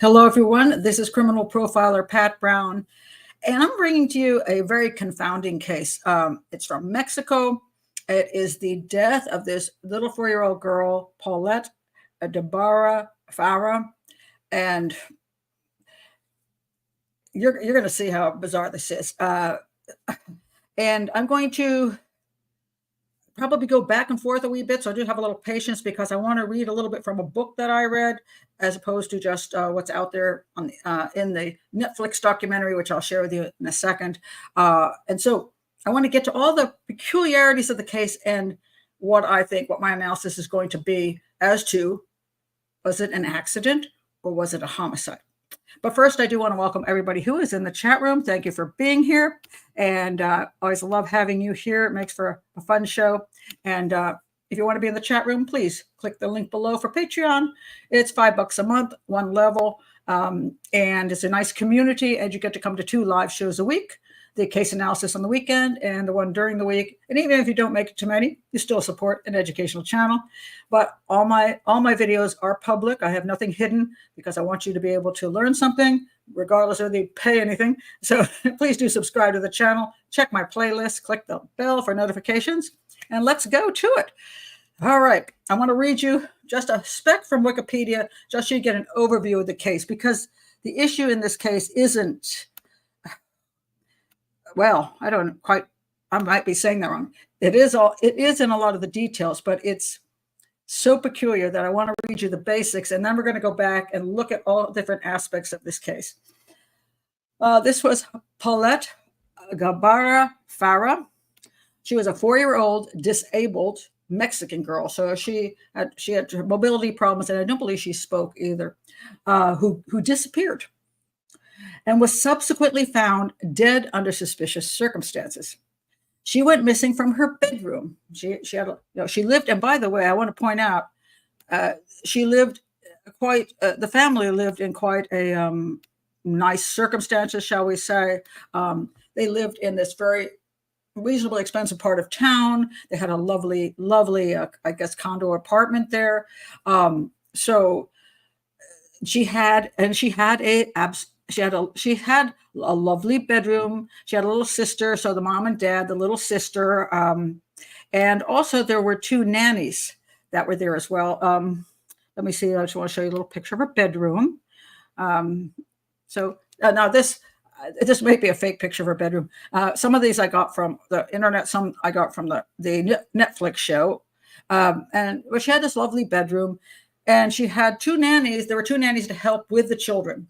Hello, everyone. This is criminal profiler Pat Brown, and I'm bringing to you a very confounding case. It's from Mexico. It is the death of this little 4-year-old girl, Paulette Gebara Farah, and you're going to see how bizarre this is. And I'm going to probably go back and forth a wee bit, so I do have a little patience because I want to read a little bit from a book that I read, as opposed to just what's out there on in the Netflix documentary, which I'll share with you in a second. And so I want to get to all the peculiarities of the case and what I think, what my analysis is going to be as to, was it an accident or was it a homicide? But first, I do want to welcome everybody who is in the chat room. Thank you for being here. And always love having you here. It makes for a fun show. And if you want to be in the chat room, please click the link below for Patreon. It's $5 a month, one level. And it's a nice community. And you get to come to 2 live shows a week. The case analysis on the weekend and the one during the week. And even if you don't make it to many, you still support an educational channel. But all my videos are public. I have nothing hidden because I want you to be able to learn something regardless of they pay anything. So please do subscribe to the channel. Check my playlist. Click the bell for notifications. And let's go to it. All right. I want to read you just a spec from Wikipedia just so you get an overview of the case, because the issue in this case isn't, well, I might be saying that wrong. It is in a lot of the details, but it's so peculiar that I want to read you the basics, and then we're going to go back and look at all different aspects of this case. This was Paulette Gebara Farah. She was a 4-year-old disabled Mexican girl. So she had mobility problems, and I don't believe she spoke either, who disappeared and was subsequently found dead under suspicious circumstances. She went missing from her bedroom. She lived, and by the way, I want to point out, she lived the family lived in quite a nice circumstances, shall we say. They lived in this very reasonably expensive part of town. They had a lovely, I guess, condo apartment there. So she had a lovely bedroom. She had a little sister. So the mom and dad, the little sister, and also there were 2 nannies that were there as well. Let me see. I just want to show you a little picture of her bedroom. So now this may be a fake picture of her bedroom. Some of these I got from the internet. Some I got from the Netflix show. And she had this lovely bedroom, and she had 2 nannies. There were 2 nannies to help with the children.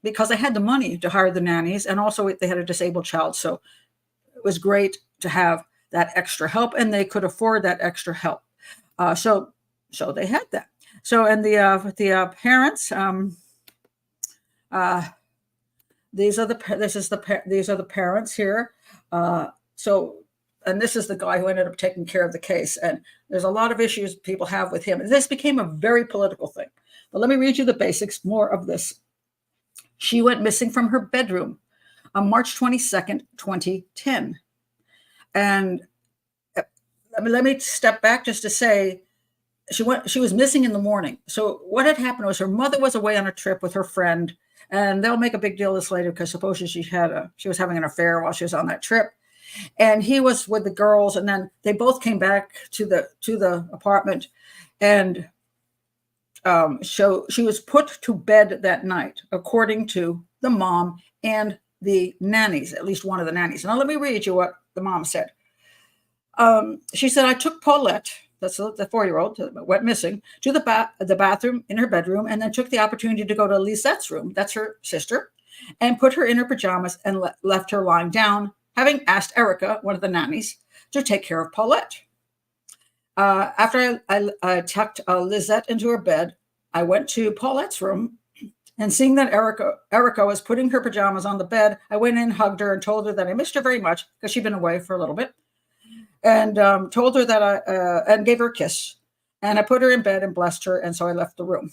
Because they had the money to hire the nannies, and also they had a disabled child. So it was great to have that extra help, and they could afford that extra help. So they had that. So, and the parents, these are the parents here. So, and this is the guy who ended up taking care of the case. And there's a lot of issues people have with him. And this became a very political thing. But let me read you the basics, more of this. She went missing from her bedroom on March 22nd, 2010. And let me step back just to say, she was missing in the morning. So what had happened was her mother was away on a trip with her friend, and they'll make a big deal of this later because supposedly she was having an affair while she was on that trip. And he was with the girls, and then they both came back to the apartment, and so she was put to bed that night, according to the mom and the nannies, at least one of the nannies. Now, let me read you what the mom said. She said, I took Paulette, that's the 4-year-old, went missing, to the bathroom in her bedroom, and then took the opportunity to go to Lisette's room, that's her sister, and put her in her pajamas and left her lying down, having asked Erica, one of the nannies, to take care of Paulette. After I tucked Lisette into her bed, I went to Paulette's room, and seeing that Erica was putting her pajamas on the bed, I went in, hugged her, and told her that I missed her very much because she'd been away for a little bit, and told her that and gave her a kiss. And I put her in bed and blessed her, and so I left the room.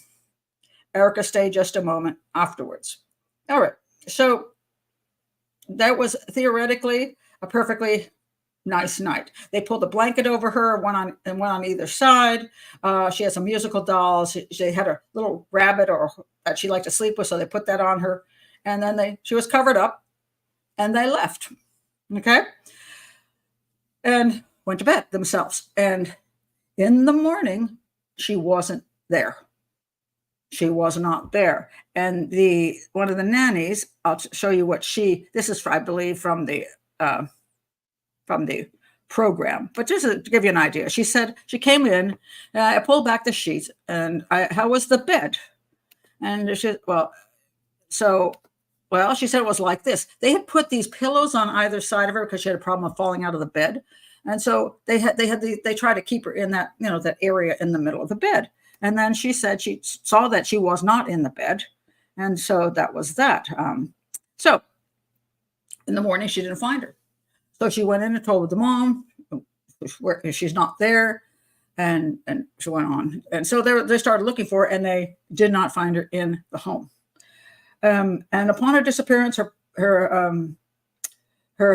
Erica stayed just a moment afterwards. All right, so that was theoretically a perfectly nice night. They pulled a blanket over her, one on either side. She had some musical dolls. She had a little rabbit or that she liked to sleep with, so they put that on her. And then she was covered up, and they left. Okay, and went to bed themselves. And in the morning, she wasn't there. She was not there. And one of the nannies, I'll show you what this is, I believe, from the program, but just to give you an idea, she said she came in, I pulled back the sheets, and how was the bed? And she said, she said it was like this. They had put these pillows on either side of her because she had a problem of falling out of the bed. And so they tried to keep her in that, that area in the middle of the bed. And then she said she saw that she was not in the bed. And so that was that. So in the morning, she didn't find her. So she went in and told the mom, she's not there. And she went on. And so they started looking for her, and they did not find her in the home. And upon her disappearance, her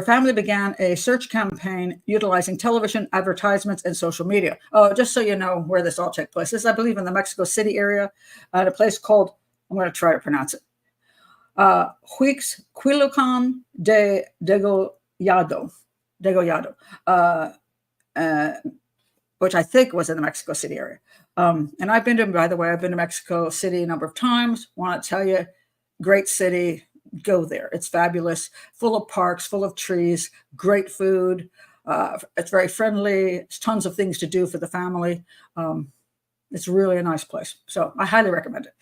family began a search campaign utilizing television, advertisements, and social media. Oh, just so you know where this all took place. This is, I believe, in the Mexico City area, at a place called, I'm going to try to pronounce it, Huixquilucan de Degollado, which I think was in the Mexico City area. And I've been to Mexico City a number of times. Want to tell you, great city. Go there. It's fabulous, full of parks, full of trees, great food. It's very friendly. It's tons of things to do for the family. It's really a nice place. So I highly recommend it.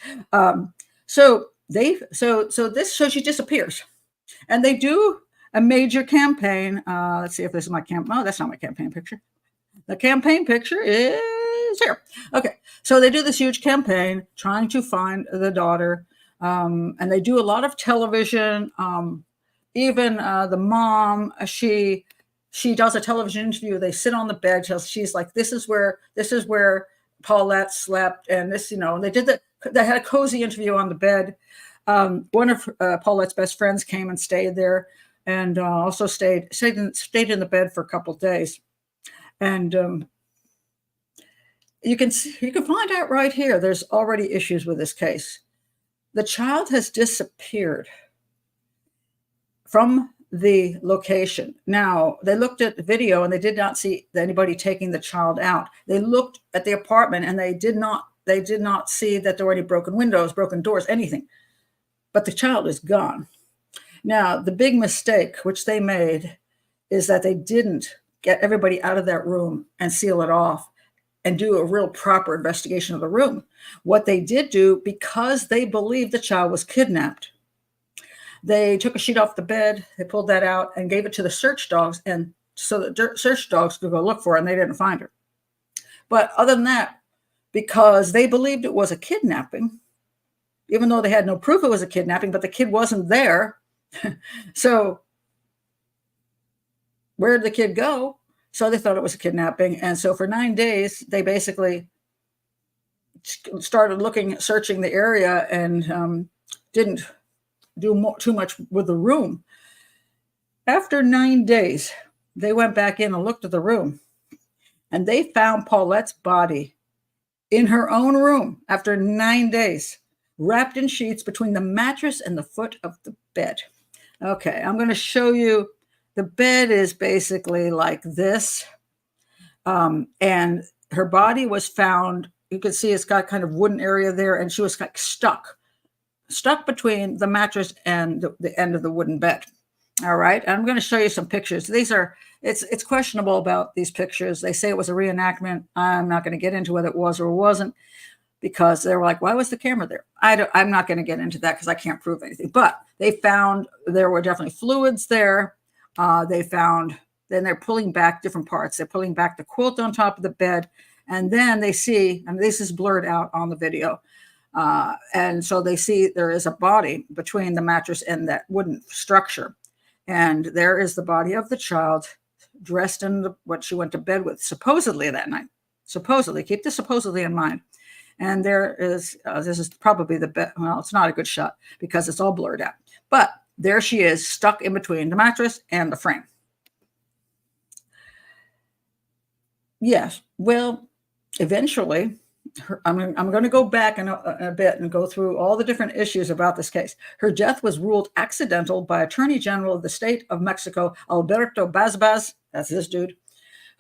So she disappears, and they do a major campaign. Let's see if this is my Oh, that's not my campaign picture. The campaign picture is here. Okay. So they do this huge campaign trying to find the daughter. And they do a lot of television. Even the mom, she does a television interview. They sit on the bed. She's like, this is where Paulette slept. And this, they had a cozy interview on the bed. One of Paulette's best friends came and stayed there, and also stayed in the bed for a couple of days. And you can find out right here, there's already issues with this case. The child has disappeared from the location. Now, they looked at the video and they did not see anybody taking the child out. They looked at the apartment and they did not see that there were any broken windows, broken doors, anything. But the child is gone. Now, the big mistake which they made is that they didn't get everybody out of that room and seal it off and do a real proper investigation of the room. What they did do, because they believed the child was kidnapped, they took a sheet off the bed, they pulled that out and gave it to the search dogs, and so the search dogs could go look for her, and they didn't find her. But other than that, because they believed it was a kidnapping, even though they had no proof it was a kidnapping, but the kid wasn't there. So where did the kid go? So they thought it was a kidnapping. And so for 9 days, they basically started searching the area, and didn't do too much with the room. After 9 days, they went back in and looked at the room, and they found Paulette's body in her own room after 9 days, wrapped in sheets between the mattress and the foot of the bed. Okay, I'm going to show you. The bed is basically like this, and her body was found. You can see it's got kind of wooden area there, and she was like stuck between the mattress and the end of the wooden bed. All right, and I'm going to show you some pictures. It's questionable about these pictures. They say it was a reenactment. I'm not going to get into whether it was or wasn't, because they were like, why was the camera there? I'm not going to get into that because I can't prove anything. But they found there were definitely fluids there. Then they're pulling back different parts. They're pulling back the quilt on top of the bed. And then they see, and this is blurred out on the video. And so they see there is a body between the mattress and that wooden structure. And there is the body of the child dressed in what she went to bed with, supposedly that night. Supposedly, keep this supposedly in mind. And there is, this is probably the bed. Well, it's not a good shot because it's all blurred out. But there she is, stuck in between the mattress and the frame. Yes. Well, eventually, I'm going to go back in a bit and go through all the different issues about this case. Her death was ruled accidental by Attorney General of the state of Mexico, Alberto Bazbaz, that's this dude,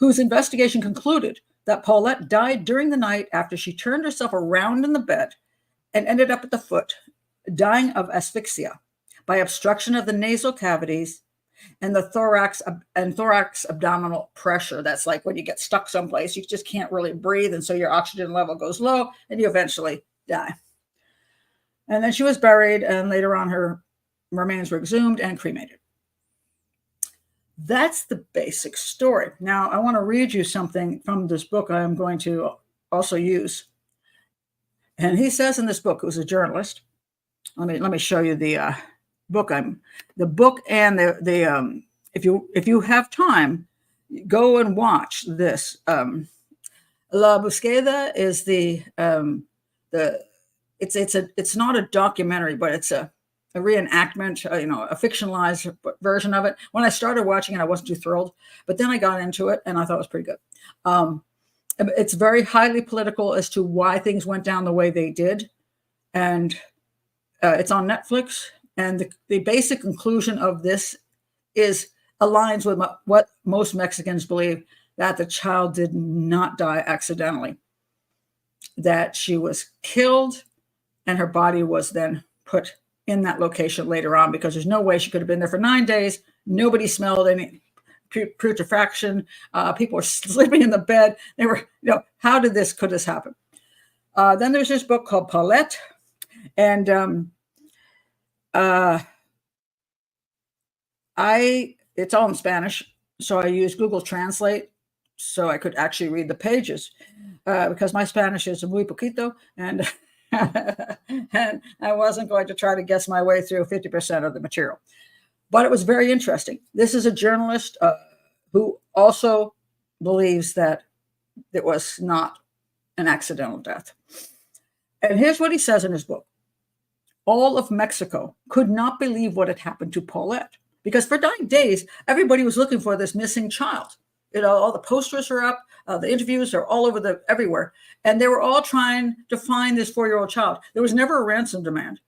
whose investigation concluded that Paulette died during the night after she turned herself around in the bed and ended up at the foot, dying of asphyxia by obstruction of the nasal cavities and the thorax abdominal pressure. That's like when you get stuck someplace, you just can't really breathe, and so your oxygen level goes low and you eventually die. And then she was buried, and later on her remains were exhumed and cremated. That's the basic story. Now I want to read you something from this book I'm going to also use. And he says in this book, who's a journalist, let me show you the book. The book and the if you have time, go and watch this. La Búsqueda is it's not a documentary, but it's a reenactment, a fictionalized version of it. When I started watching it, I wasn't too thrilled, but then I got into it and I thought it was pretty good. It's very highly political as to why things went down the way they did, and it's on Netflix. And the basic conclusion of this aligns with what most Mexicans believe, that the child did not die accidentally, that she was killed and her body was then put in that location later on, because there's no way she could have been there for 9 days. Nobody smelled any putrefaction. People were sleeping in the bed. They were, how could this happen? Then there's this book called Paulette, and it's all in Spanish, so I use Google Translate so I could actually read the pages, because my Spanish is muy poquito, and and I wasn't going to try to guess my way through 50% of the material. But it was very interesting. This is a journalist who also believes that it was not an accidental death. And here's what he says in his book. All of Mexico could not believe what had happened to Paulette, because for 9 days, everybody was looking for this missing child. All the posters are up, the interviews are all over everywhere. And they were all trying to find this 4-year-old child. There was never a ransom demand,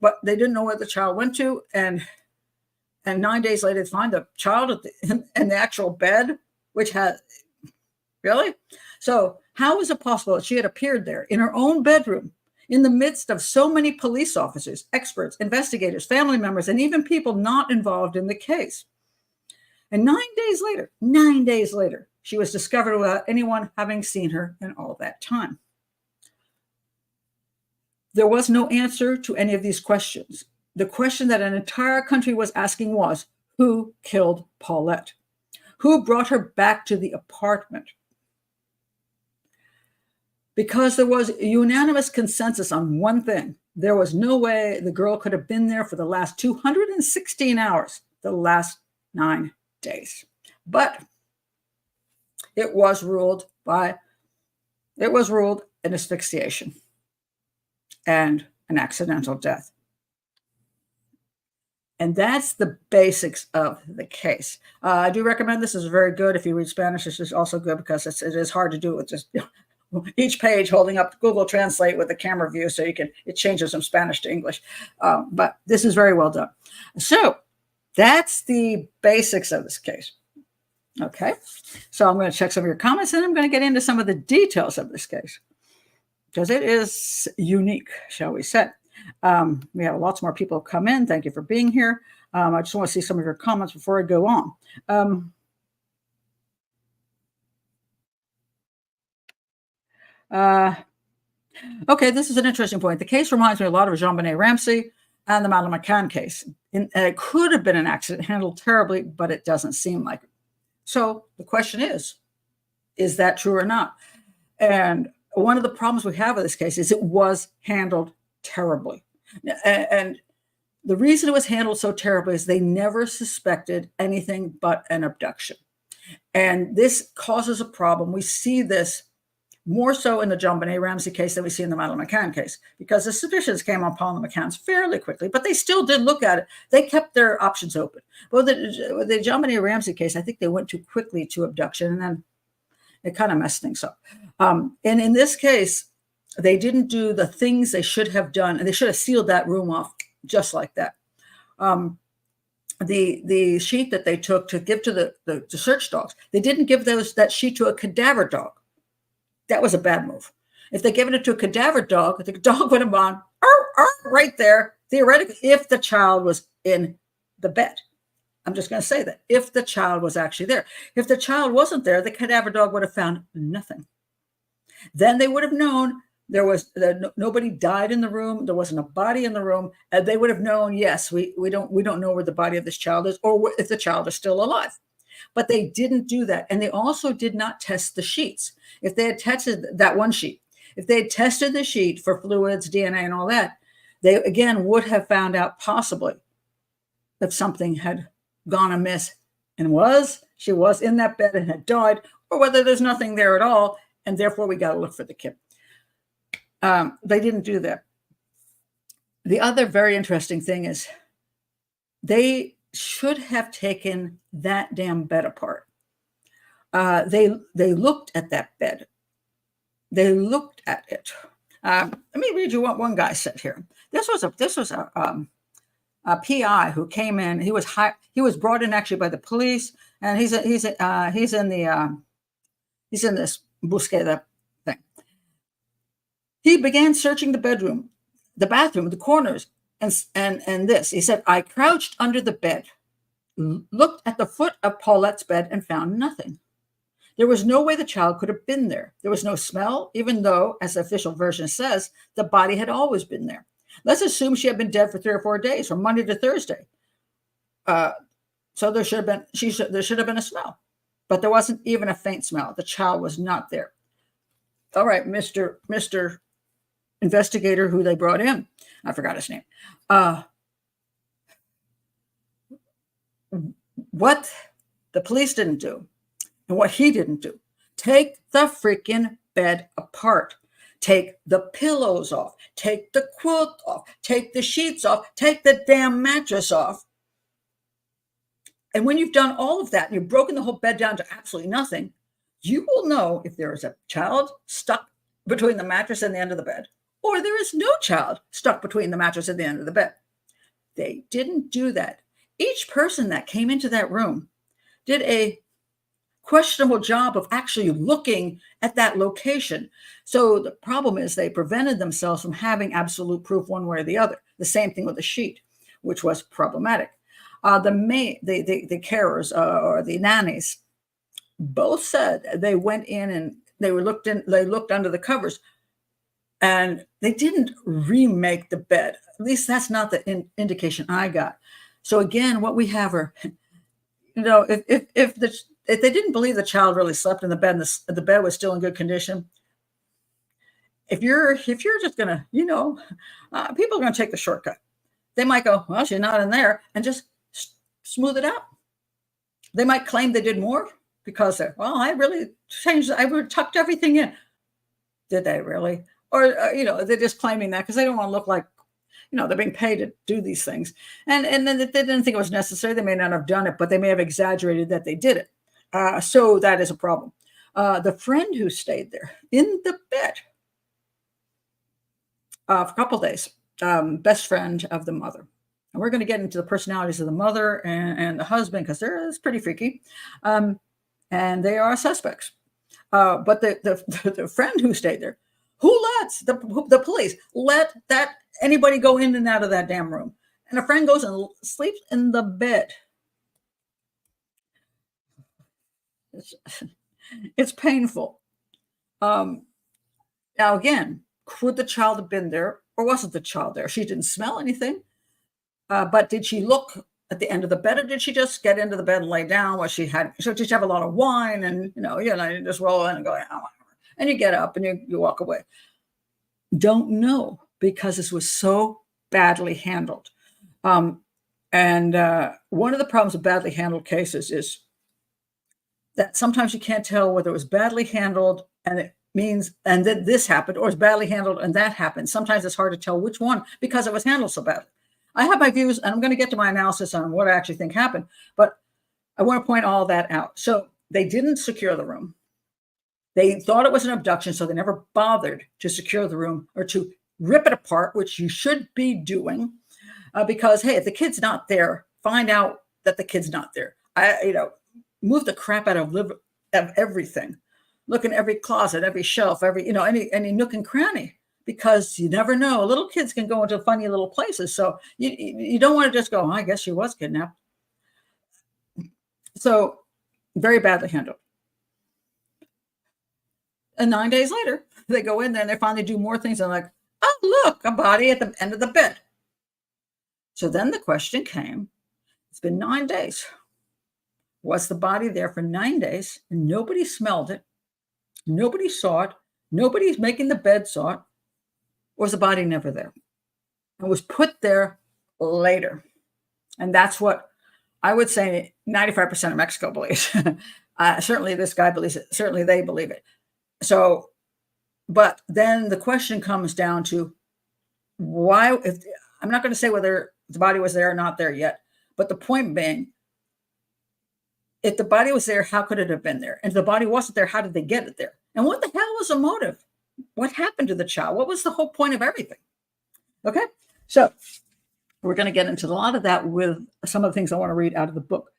but they didn't know where the child went to. And 9 days later, they find the child in the actual bed, which had, really? So how is it possible that she had appeared there in her own bedroom in the midst of so many police officers, experts, investigators, family members, and even people not involved in the case? And 9 days later, she was discovered without anyone having seen her in all that time. There was no answer to any of these questions. The question that an entire country was asking was, who killed Paulette? Who brought her back to the apartment? Because there was a unanimous consensus on one thing. There was no way the girl could have been there for the last 216 hours, the last 9 days. But it was ruled an asphyxiation and an accidental death. And that's the basics of the case. I do recommend this. Is very good. If you read Spanish, this is also good, because it is hard to do it with just each page holding up Google Translate with the camera view, so it changes from Spanish to English. But this is very well done. So that's the basics of this case. Okay, so I'm going to check some of your comments, and I'm going to get into some of the details of this case, because it is unique, shall we say. We have lots more people come in. Thank you for being here. I just want to see some of your comments before I go on. Okay, this is an interesting point. The case reminds me a lot of JonBenet Ramsey and the Madeleine McCann case. It could have been an accident handled terribly, but it doesn't seem like it. So the question is that true or not? And one of the problems we have with this case is it was handled terribly. And the reason it was handled so terribly is they never suspected anything but an abduction. And this causes a problem. We see this more so in the JonBenet Ramsey case than we see in the Madeleine McCann case, because the suspicions came upon the McCanns fairly quickly, but they still did look at it. They kept their options open. But the JonBenet Ramsey case, I think they went too quickly to abduction, and then It kind of messed things up. And in this case, they didn't do the things they should have done, and they should have sealed that room off just like that. The sheet that they took to give to the search dogs, they didn't give that sheet to a cadaver dog. That was a bad move. If they given it to a cadaver dog, the dog would have gone right there, theoretically, if the child was in the bed. I'm just going to say that. If the child was actually there. If the child wasn't there, the cadaver dog would have found nothing. Then they would have known nobody died in the room. There wasn't a body in the room. And they would have known, yes, we don't know where the body of this child is, or if the child is still alive. But they didn't do that. And they also did not test the sheets. If they had tested that one sheet, if they had tested the sheet for fluids, DNA, and all that, they, again, would have found out possibly if something had gone amiss and she was in that bed and had died, or whether there's nothing there at all, and therefore we got to look for the kid. They didn't do that. The other very interesting thing is they should have taken that damn bed apart. They looked at that bed. They looked at it. Let me read you what one guy said here. This was a PI who came in. He was brought in actually by the police, and he's in this búsqueda thing. He began searching the bedroom, the bathroom, the corners, and this. He said, I crouched under the bed, looked at the foot of Paulette's bed, and found nothing. There was no way the child could have been there. There was no smell, even though, as the official version says, the body had always been there. Let's assume she had been dead for 3 or 4 days, from Monday to Thursday. So there should have been a smell, but there wasn't even a faint smell. The child was not there. All right, Mr. Investigator, who they brought in, I forgot his name. What the police didn't do, and what he didn't do, take the freaking bed apart. Take the pillows off, take the quilt off, take the sheets off, take the damn mattress off. And when you've done all of that and you've broken the whole bed down to absolutely nothing, you will know if there is a child stuck between the mattress and the end of the bed, or there is no child stuck between the mattress and the end of the bed. They didn't do that. Each person that came into that room did a questionable job of actually looking at that location. So the problem is they prevented themselves from having absolute proof one way or the other. The same thing with the sheet, which was problematic. The carers or the nannies both said they went in and they looked under the covers, and they didn't remake the bed. At least that's not the indication I got. So again, what we have are, if they didn't believe the child really slept in the bed and the bed was still in good condition, if you're just gonna, people are gonna take the shortcut. They might go, well, she's not in there, and just smooth it out. They might claim they did more because I really changed. I tucked everything in. Did they really? Or they're just claiming that because they don't want to look like, they're being paid to do these things, and then they didn't think it was necessary. They may not have done it, but they may have exaggerated that they did it. So that is a problem. The friend who stayed there in the bed for a couple of days, best friend of the mother. And we're going to get into the personalities of the mother and the husband because they're pretty freaky. And they are suspects. But the friend who stayed there, who lets the police let anybody go in and out of that damn room? And a friend goes and sleeps in the bed. It's painful. Now, again, could the child have been there, or wasn't the child there? She didn't smell anything. But did she look at the end of the bed, or did she just get into the bed and lay down? Should she have a lot of wine and, you just roll in and go, oh, and you get up and you walk away? Don't know, because this was so badly handled. And one of the problems with badly handled cases is that sometimes you can't tell whether it was badly handled and it means, and that this happened, or it's badly handled and that happened. Sometimes it's hard to tell which one because it was handled so badly. I have my views, and I'm going to get to my analysis on what I actually think happened, but I want to point all that out. So they didn't secure the room. They thought it was an abduction, so they never bothered to secure the room or to rip it apart, which you should be doing, because, hey, if the kid's not there, find out that the kid's not there. Move the crap out of everything. Look in every closet, every shelf, any nook and cranny, because you never know. Little kids can go into funny little places. So you don't want to just go, I guess she was kidnapped. So very badly handled. And 9 days later, they go in there and they finally do more things. And like, oh, look, a body at the end of the bed. So then the question came, it's been 9 days. Was the body there for 9 days and nobody smelled it? Nobody saw it. Nobody's making the bed saw it. Or was the body never there? It was put there later. And that's what I would say 95% of Mexico believes. Certainly this guy believes it. Certainly they believe it. So, but then the question comes down to why, I'm not going to say whether the body was there or not there yet, but the point being, if the body was there, how could it have been there? And if the body wasn't there, how did they get it there? And what the hell was the motive? What happened to the child? What was the whole point of everything? Okay, so we're going to get into a lot of that with some of the things I want to read out of the book.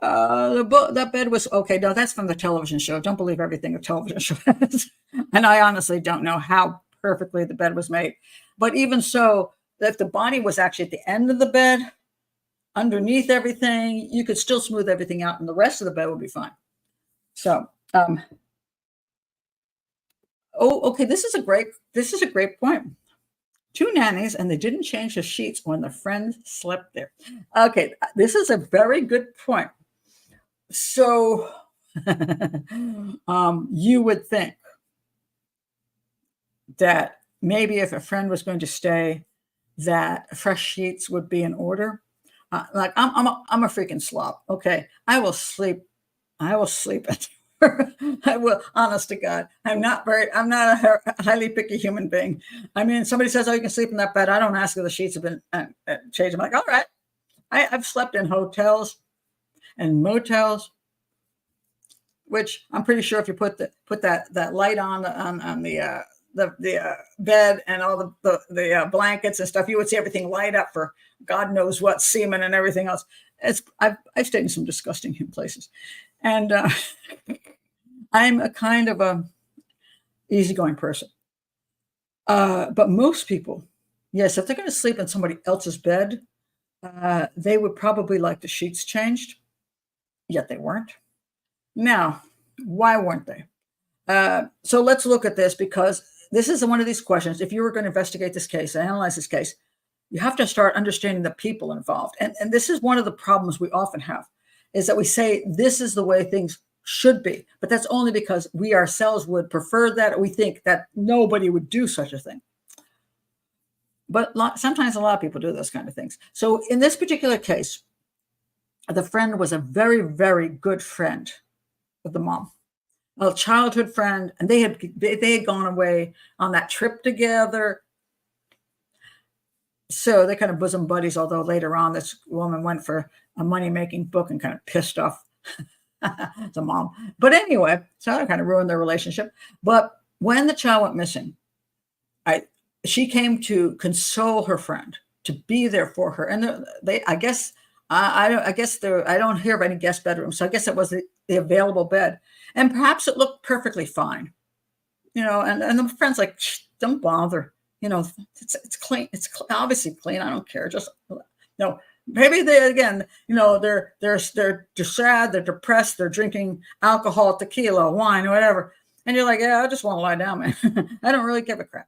That bed was okay. No, that's from the television show. Don't believe everything a television show has. And I honestly don't know how perfectly the bed was made. But even so, if the body was actually at the end of the bed, underneath everything, you could still smooth everything out, and the rest of the bed would be fine. So, okay. This is a great point. 2 nannies, and they didn't change the sheets when the friend slept there. Okay, this is a very good point. So, you would think that maybe if a friend was going to stay, that fresh sheets would be in order. Like I'm a freaking slob. Okay, I will sleep at. I will, honest to God, I'm not a highly picky human being. I mean, somebody says, oh, you can sleep in that bed. I don't ask if the sheets have been changed. I'm like, all right. I've slept in hotels and motels, which I'm pretty sure if you put that light on the bed and all the blankets and stuff, you would see everything light up for God knows what, semen and everything else. I've stayed in some disgusting places. And I'm a kind of a easygoing person. But most people, yes, if they're going to sleep in somebody else's bed, they would probably like the sheets changed, yet they weren't. Now, why weren't they? So let's look at this, because this is one of these questions. If you were going to investigate this case, analyze this case, you have to start understanding the people involved. And this is one of the problems we often have, is that we say this is the way things should be, but that's only because we ourselves would prefer that, or we think that nobody would do such a thing. But sometimes a lot of people do those kind of things. So in this particular case, the friend was a very, very good friend of the mom, a childhood friend, and they had gone away on that trip together. So they're kind of bosom buddies, although later on this woman went for a money-making book and kind of pissed off the mom. But anyway, so that kind of ruined their relationship. But when the child went missing, she came to console her friend, to be there for her. And I don't hear of any guest bedroom, so I guess it was the available bed. And perhaps it looked perfectly fine, and the friend's like, don't bother. It's clean. It's obviously clean. I don't care. Just maybe they're sad, they're depressed, they're drinking alcohol, tequila, wine, or whatever. And you're like, yeah, I just want to lie down, man. I don't really give a crap.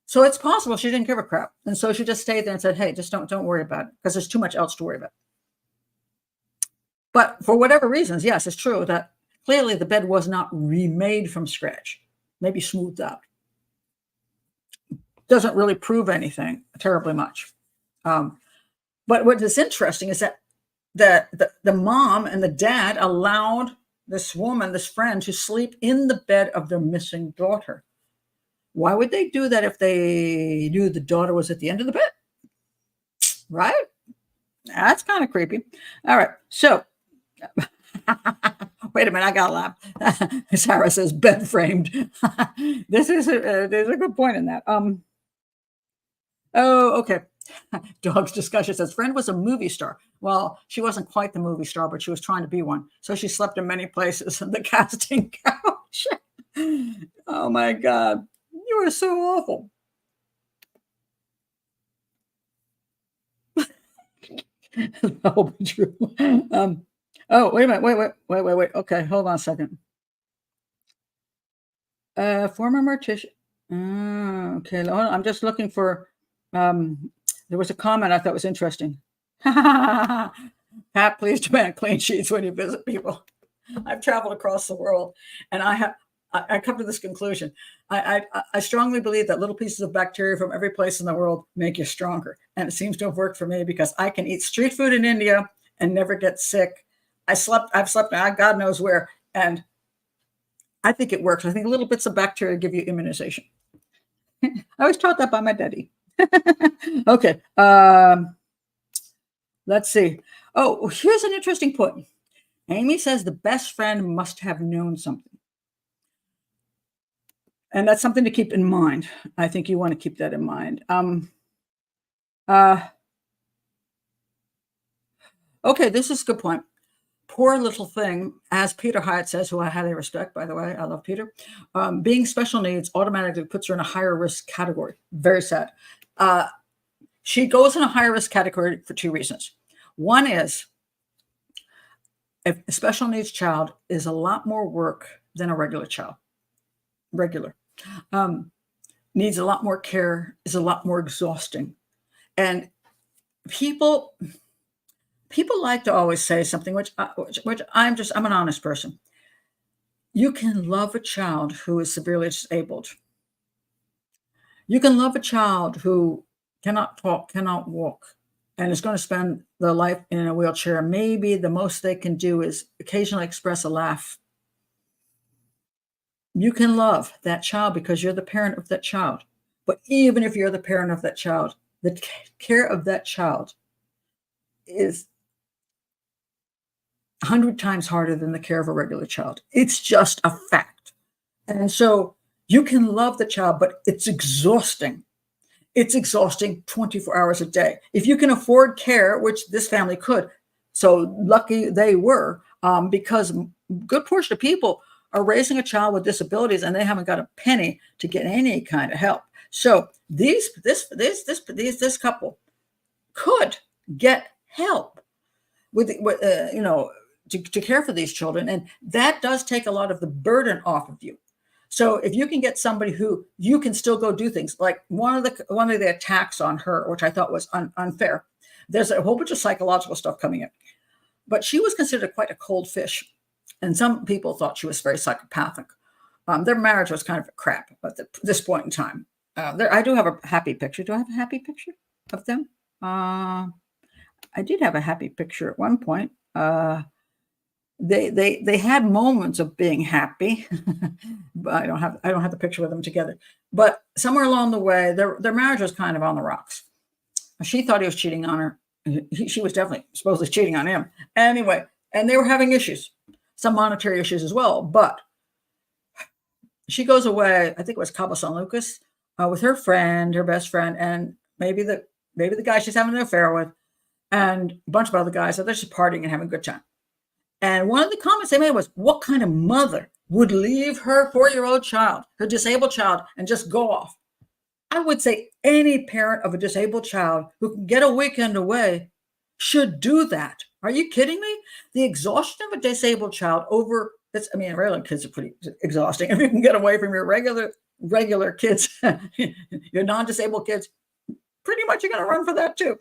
So it's possible she didn't give a crap, and so she just stayed there and said, hey, just don't worry about it, because there's too much else to worry about. But for whatever reasons, yes, it's true that clearly the bed was not remade from scratch, maybe smoothed out. Doesn't really prove anything terribly much. But what is interesting is that the mom and the dad allowed this woman, this friend, to sleep in the bed of their missing daughter. Why would they do that if they knew the daughter was at the end of the bed? Right? That's kind of creepy. All right. So Wait a minute, I gotta laugh. Sarah says bed framed. There's a good point in that. Oh, okay. Dog's discussion says friend was a movie star. Well, she wasn't quite the movie star, but she was trying to be one. So she slept in many places on the casting couch. Oh my God. You are so awful. That will be true. Oh, wait a minute. Wait. Okay, hold on a second. Former mortician. Okay, hold on. I'm just looking for. There was a comment I thought was interesting. Pat, please demand clean sheets when you visit people. I've traveled across the world, and I come to this conclusion. I strongly believe that little pieces of bacteria from every place in the world make you stronger. And it seems to have worked for me because I can eat street food in India and never get sick. I've slept God knows where. And I think it works. I think little bits of bacteria give you immunization. I was taught that by my daddy. Okay. Let's see. Oh, here's an interesting point. Amy says the best friend must have known something. And that's something to keep in mind. I think you want to keep that in mind. Okay, this is a good point. Poor little thing, as Peter Hyatt says, who I highly respect, by the way, I love Peter, being special needs automatically puts her in a higher risk category. Very sad. She goes in a higher risk category for two reasons. One is a special needs child is a lot more work than a regular child. Needs a lot more care, is a lot more exhausting. And people like to always say something, which I'm an honest person. You can love a child who is severely disabled. You can love a child who cannot talk, cannot walk, and is going to spend their life in a wheelchair. Maybe the most they can do is occasionally express a laugh. You can love that child because you're the parent of that child. But even if you're the parent of that child, the care of that child is 100 times harder than the care of a regular child. It's just a fact. And so you can love the child, but it's exhausting. It's exhausting 24 hours a day. If you can afford care, which this family could, so lucky they were, because a good portion of people are raising a child with disabilities and they haven't got a penny to get any kind of help. So this couple could get help with to care for these children, and that does take a lot of the burden off of you. So if you can get somebody who you can still go do things, like one of the attacks on her, which I thought was unfair. There's a whole bunch of psychological stuff coming in, but she was considered quite a cold fish. And some people thought she was very psychopathic. Their marriage was kind of a crap at this point in time. I do have a happy picture. Do I have a happy picture of them? I did have a happy picture at one point. They had moments of being happy, but I don't have the picture with them together. But somewhere along the way, their marriage was kind of on the rocks. She thought he was cheating on her. She was definitely supposedly cheating on him. Anyway, and they were having issues. Some monetary issues as well, but she goes away. I think it was Cabo San Lucas with her best friend, and maybe the guy she's having an affair with, and a bunch of other guys. So they're just partying and having a good time. And one of the comments they made was, "What kind of mother would leave her 4-year-old child, her disabled child, and just go off?" I would say any parent of a disabled child who can get a weekend away should do that. Are you kidding me? The exhaustion of a disabled child regular kids are pretty exhausting. If you can get away from your regular kids, your non-disabled kids, pretty much you're going to run for that too.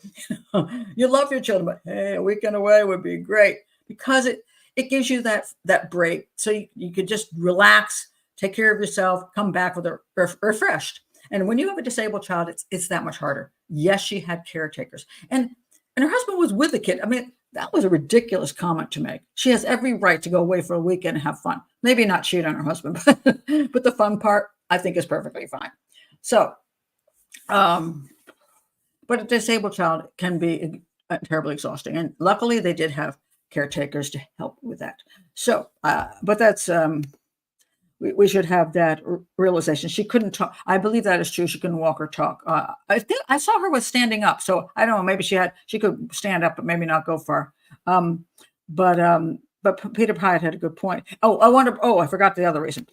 You love your children, but hey, a weekend away would be great because it gives you that break. So you could just relax, take care of yourself, come back with refreshed. And when you have a disabled child, it's that much harder. Yes, she had caretakers. And her husband was with the kid. I mean, that was a ridiculous comment to make. She has every right to go away for a weekend and have fun. Maybe not cheat on her husband, but the fun part, I think, is perfectly fine. So, but a disabled child can be terribly exhausting. And luckily, they did have caretakers to help with that. So, but that's we should have that realization. She couldn't talk. I believe that is true. She couldn't walk or talk. I think I saw her with standing up. So I don't know. Maybe she could stand up, but maybe not go far. Um, but Peter Pyatt had a good point. I forgot the other reason.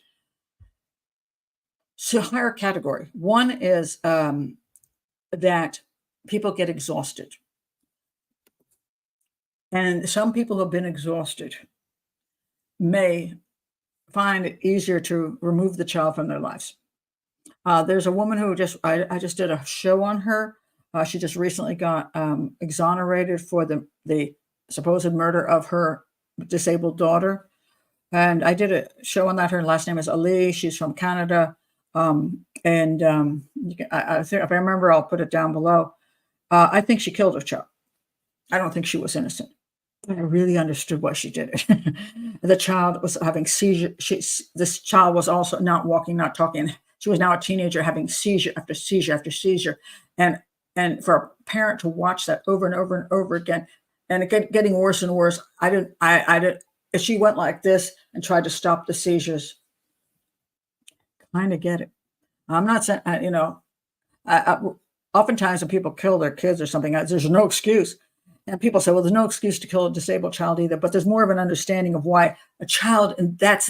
So higher category. One is that people get exhausted. And some people who have been exhausted may find it easier to remove the child from their lives. There's a woman who I just did a show on her. She just recently got exonerated for the supposed murder of her disabled daughter. And I did a show on that. Her last name is Ali. She's from Canada. If I remember, I'll put it down below. I think she killed her child. I don't think she was innocent. I really understood why she did it. The child was having seizure. This child was also not walking, not talking. She was now a teenager having seizure after seizure after seizure. And for a parent to watch that over and over and over again, and it getting worse and worse. If she went like this and tried to stop the seizures, kind of get it. I'm not saying, oftentimes when people kill their kids or something, there's no excuse. And people say, well, there's no excuse to kill a disabled child either, but there's more of an understanding of why a child, and that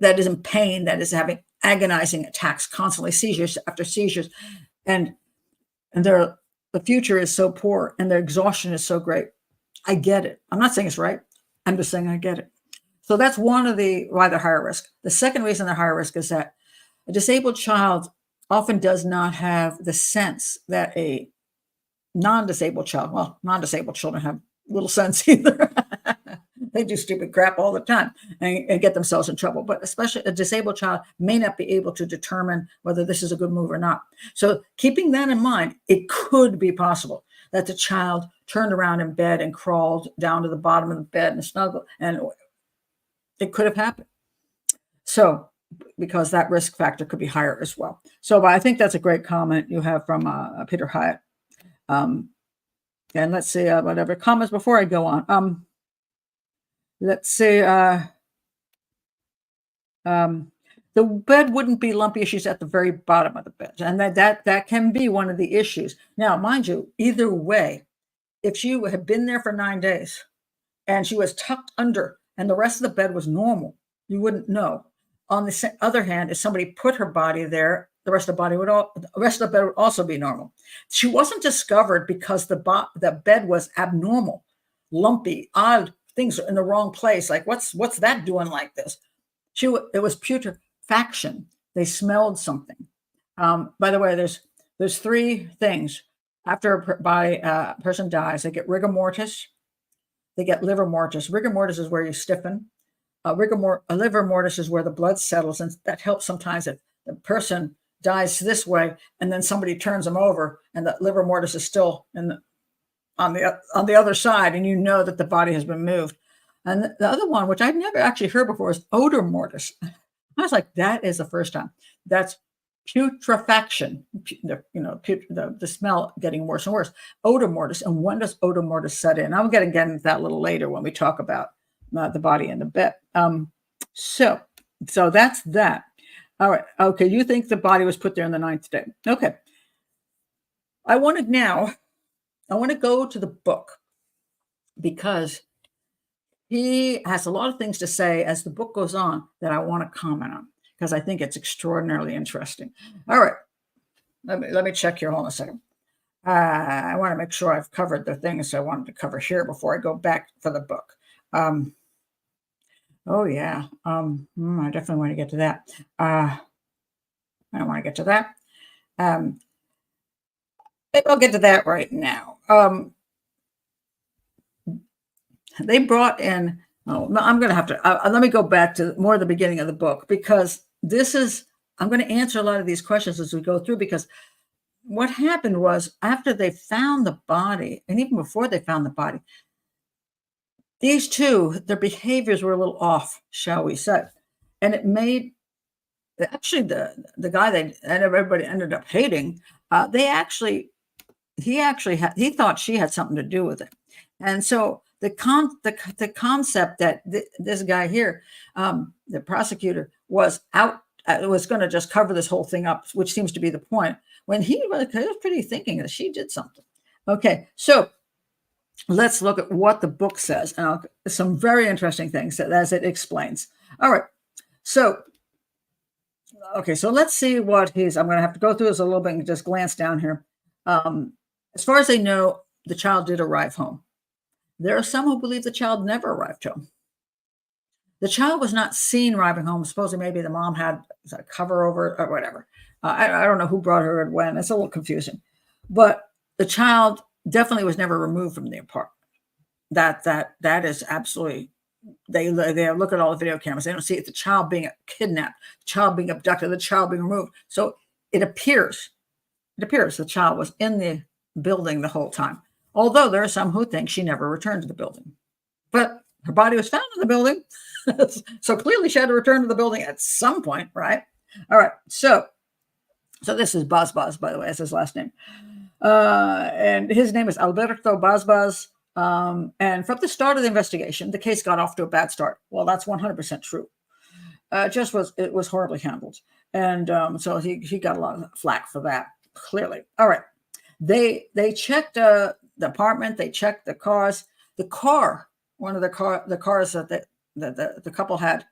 is in pain, that is having agonizing attacks, constantly seizures after seizures. And the future is so poor and their exhaustion is so great. I get it. I'm not saying it's right. I'm just saying I get it. So that's one of why they're higher risk. The second reason they're higher risk is that a disabled child often does not have the sense that a non-disabled child, well, non-disabled children have little sense either. They do stupid crap all the time and get themselves in trouble. But especially a disabled child may not be able to determine whether this is a good move or not. So keeping that in mind, it could be possible that the child turned around in bed and crawled down to the bottom of the bed and snuggled, and it could have happened. So because that risk factor could be higher as well. So I think that's a great comment you have from Peter Hyatt. And let's see, whatever comments before I go on. Let's see, the bed wouldn't be lumpy if she's at the very bottom of the bed. And that can be one of the issues. Now, mind you, either way, if she had been there for 9 days and she was tucked under and the rest of the bed was normal, you wouldn't know. On the other hand, if somebody put her body there, the rest of the bed would also be normal. She wasn't discovered because the bed was abnormal, lumpy, odd things in the wrong place. Like what's that doing like this? It was putrefaction. They smelled something. By the way, there's 3 things after a person dies. They get rigor mortis, they get liver mortis. Rigor mortis is where you stiffen. Liver mortis is where the blood settles, and that helps sometimes if the person dies this way and then somebody turns them over and the liver mortis is still on the other side, and you know that the body has been moved. And the other one, which I've never actually heard before, is odor mortis. I was like, that is the first time. That's putrefaction, the smell getting worse and worse. Odor mortis. And when does odor mortis set in? I'm going to get into that a little later when we talk about the body and the bed. So that's that. All right. Okay. You think the body was put there on the 9th day. Okay. I want to go to the book because he has a lot of things to say as the book goes on that I want to comment on because I think it's extraordinarily interesting. All right. Let me check here. Hold on a second. I want to make sure I've covered the things I wanted to cover here before I go back for the book. Oh yeah. I definitely want to get to that. I don't want to get to that. Maybe I'll get to that right now. They brought in, I'm going to have to, let me go back to more the beginning of the book because I'm going to answer a lot of these questions as we go through because what happened was after they found the body, and even before they found the body, these two, their behaviors were a little off, shall we say. And it made, actually the guy and everybody ended up hating, he thought she had something to do with it. And so the concept that this guy here, the prosecutor, was going to just cover this whole thing up, which seems to be the point, when he was pretty thinking that she did something. Okay, so let's look at what the book says, and some very interesting things as it explains. All right, so okay, so let's see what I'm going to have to go through this a little bit and just glance down here. As far as they know, the child did arrive home. There are some who believe the child never arrived home. The child was not seen arriving home. Supposedly, maybe the mom had a cover over it or whatever. I don't know who brought her and when. It's a little confusing. But the child definitely was never removed from the apartment. That is absolutely. They look at all the video cameras. They don't see the child being kidnapped, the child being abducted, the child being removed. So it appears the child was in the building the whole time. Although there are some who think she never returned to the building. But her body was found in the building. So clearly she had to return to the building at some point, right? All right. So this is Basbas, by the way. That's his last name. And his name is Alberto Basbas. And from the start of the investigation, the case got off to a bad start. Well, that's 100% true. It was horribly handled. And so he got a lot of flack for that, clearly. All right. They checked the apartment. They checked the cars. One of the cars that the couple had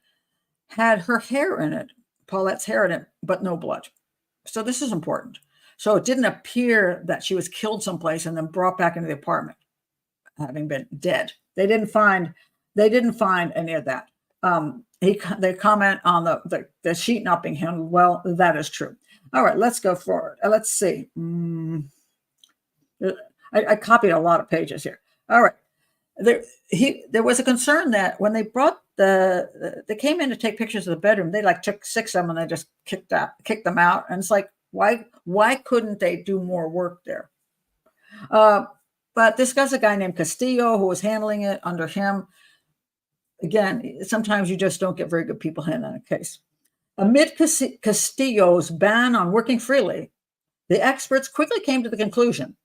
her hair in it, Paulette's hair in it, but no blood. So this is important. So it didn't appear that she was killed someplace and then brought back into the apartment, having been dead. They didn't find any of that. They comment on the sheet not being handled well. That is true. All right, let's go forward. Let's see. I copied a lot of pages here. All right. There was a concern that when they brought they came in to take pictures of the bedroom, they took 6 of them and they just kicked them out. And it's like, why couldn't they do more work there? But this guy's a guy named Castillo who was handling it under him. Again, sometimes you just don't get very good people handling a case. Amid Castillo's ban on working freely, the experts quickly came to the conclusion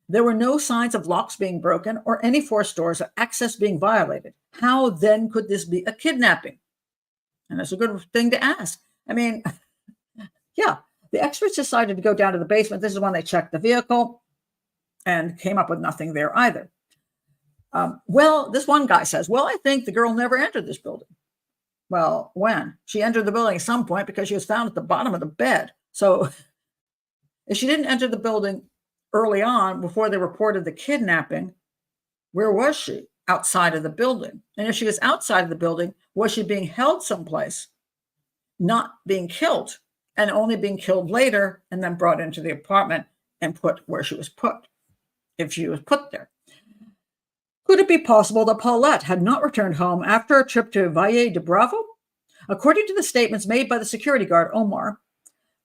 there were no signs of locks being broken or any forced doors or access being violated. How then could this be a kidnapping? And that's a good thing to ask. I mean, yeah, the experts decided to go down to the basement. This is when they checked the vehicle and came up with nothing there either. Well, this one guy says, well, I think the girl never entered this building. Well, when? She entered the building at some point because she was found at the bottom of the bed. So if she didn't enter the building early on before they reported the kidnapping, where was she? Outside of the building. And if she was outside of the building, was she being held someplace, not being killed, and only being killed later and then brought into the apartment and put where she was put, if she was put there? Could it be possible that Paulette had not returned home after a trip to Valle de Bravo? According to the statements made by the security guard, Omar,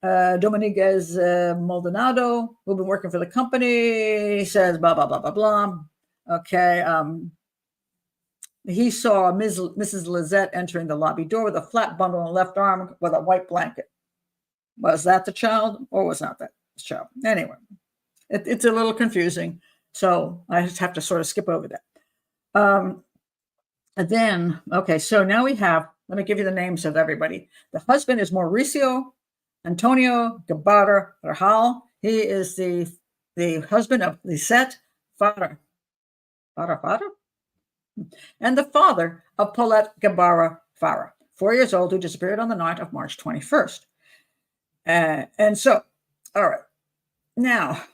Dominguez Maldonado, who've been working for the company, says blah, blah, blah, blah, blah. Okay. He saw Mrs. Lizette entering the lobby door with a flat bundle on the left arm with a white blanket. Was that the child or was not that the child? Anyway, it's a little confusing. So I just have to sort of skip over that. And then, okay, so now we have, let me give you the names of everybody. The husband is Mauricio Antonio Gebara Farah. He is the husband of Lisette Farah. Farah? And the father of Paulette Gebara Farah, 4 years old, who disappeared on the night of March 21st. And so, all right, now,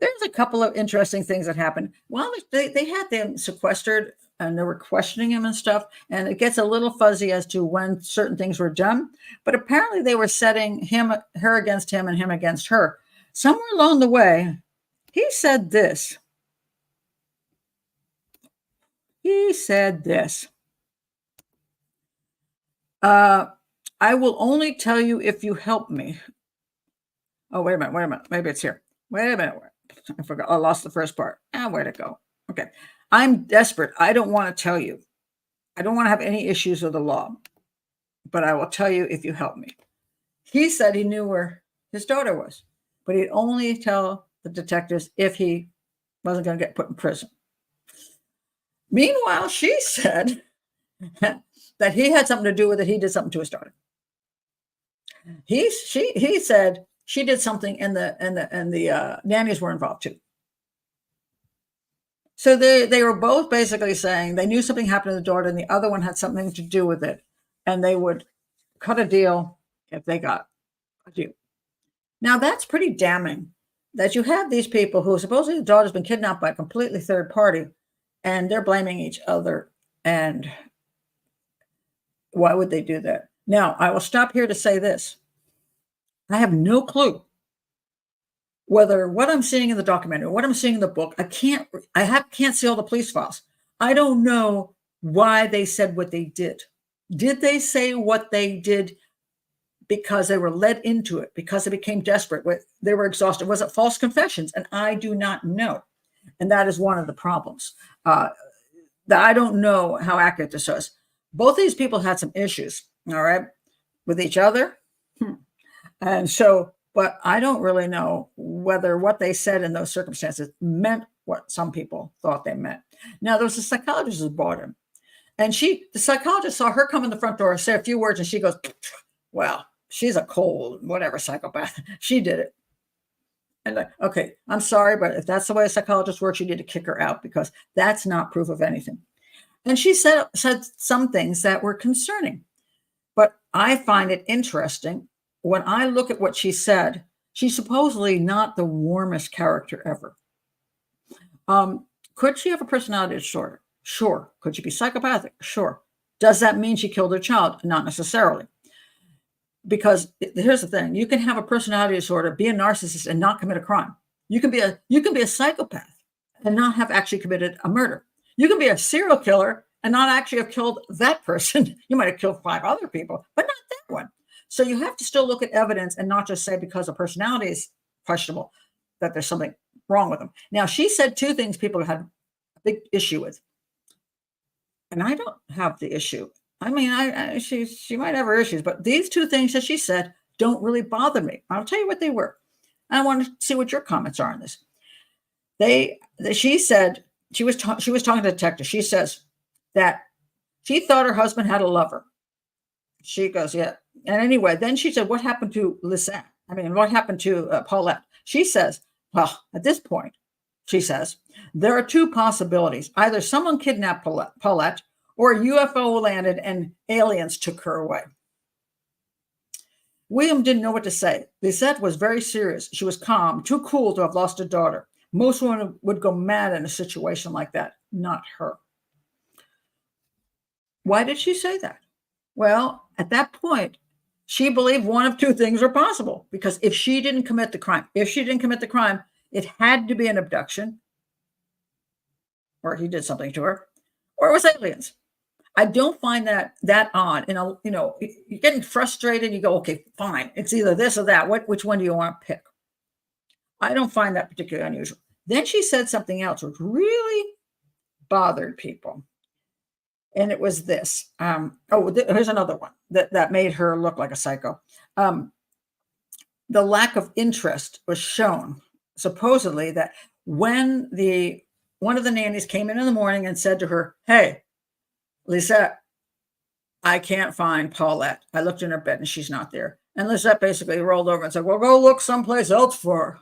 there's a couple of interesting things that happened. Well, they had them sequestered and they were questioning him and stuff. And it gets a little fuzzy as to when certain things were done. But apparently they were setting her against him and him against her. Somewhere along the way, he said this. I will only tell you if you help me. Oh, wait a minute. Maybe it's here. Wait a minute. I forgot. I lost the first part. Where'd it go? Okay. I'm desperate. I don't want to tell you. I don't want to have any issues with the law, but I will tell you if you help me. He said he knew where his daughter was, but he'd only tell the detectives if he wasn't going to get put in prison. Meanwhile, she said that he had something to do with it. He did something to his daughter. He said she did something, and the nannies were involved too. So they were both basically saying they knew something happened to the daughter, and the other one had something to do with it, and they would cut a deal if they got a deal. Now that's pretty damning. That you have these people who supposedly the daughter's been kidnapped by a completely third party, and they're blaming each other. And why would they do that? Now, I will stop here to say this. I have no clue whether what I'm seeing in the documentary, what I'm seeing in the book, I can't see all the police files. I don't know why they said what they did. Did they say what they did because they were led into it, because they became desperate, they were exhausted? Was it false confessions? And I do not know. And that is one of the problems. That I don't know how accurate this was. Both these people had some issues, all right, with each other. And so, but I don't really know whether what they said in those circumstances meant what some people thought they meant. Now, there was a psychologist who brought him. And the psychologist saw her come in the front door, say a few words, and she goes, well, she's a cold, whatever, psychopath. She did it. And like, okay, I'm sorry, but if that's the way a psychologist works, you need to kick her out, because that's not proof of anything. And she said some things that were concerning. But I find it interesting. When I look at what she said, she's supposedly not the warmest character ever. Could she have a personality disorder? Sure. Could she be psychopathic? Sure. Does that mean she killed her child? Not necessarily. Because here's the thing: you can have a personality disorder, be a narcissist, and not commit a crime. You can be a psychopath and not have actually committed a murder. You can be a serial killer and not actually have killed that person. You might have killed 5 other people, but not that one. So you have to still look at evidence and not just say because a personality is questionable that there's something wrong with them. Now, she said 2 things people had a big issue with. And I don't have the issue. I mean, she might have her issues, but these 2 things that she said don't really bother me. I'll tell you what they were. I want to see what your comments are on this. She said she was talking to the detective. She says that she thought her husband had a lover. She goes, yeah. And anyway, then she said, what happened to Lisette? I mean, what happened to Paulette? She says, well, at this point, she says, there are 2 possibilities. Either someone kidnapped Paulette, or a UFO landed and aliens took her away. William didn't know what to say. Lisette was very serious. She was calm, too cool to have lost a daughter. Most women would go mad in a situation like that, not her. Why did she say that? Well, at that point, she believed one of 2 things were possible, because if she didn't commit the crime, it had to be an abduction, or he did something to her, or it was aliens. I don't find that odd. You're getting frustrated. You go, okay, fine. It's either this or that. Which one do you want to pick? I don't find that particularly unusual. Then she said something else which really bothered people. And it was this. Here's another one that made her look like a psycho. The lack of interest was shown, supposedly, that when one of the nannies came in the morning and said to her, hey, Lisette, I can't find Paulette. I looked in her bed and she's not there. And Lisette basically rolled over and said, well, go look someplace else for her,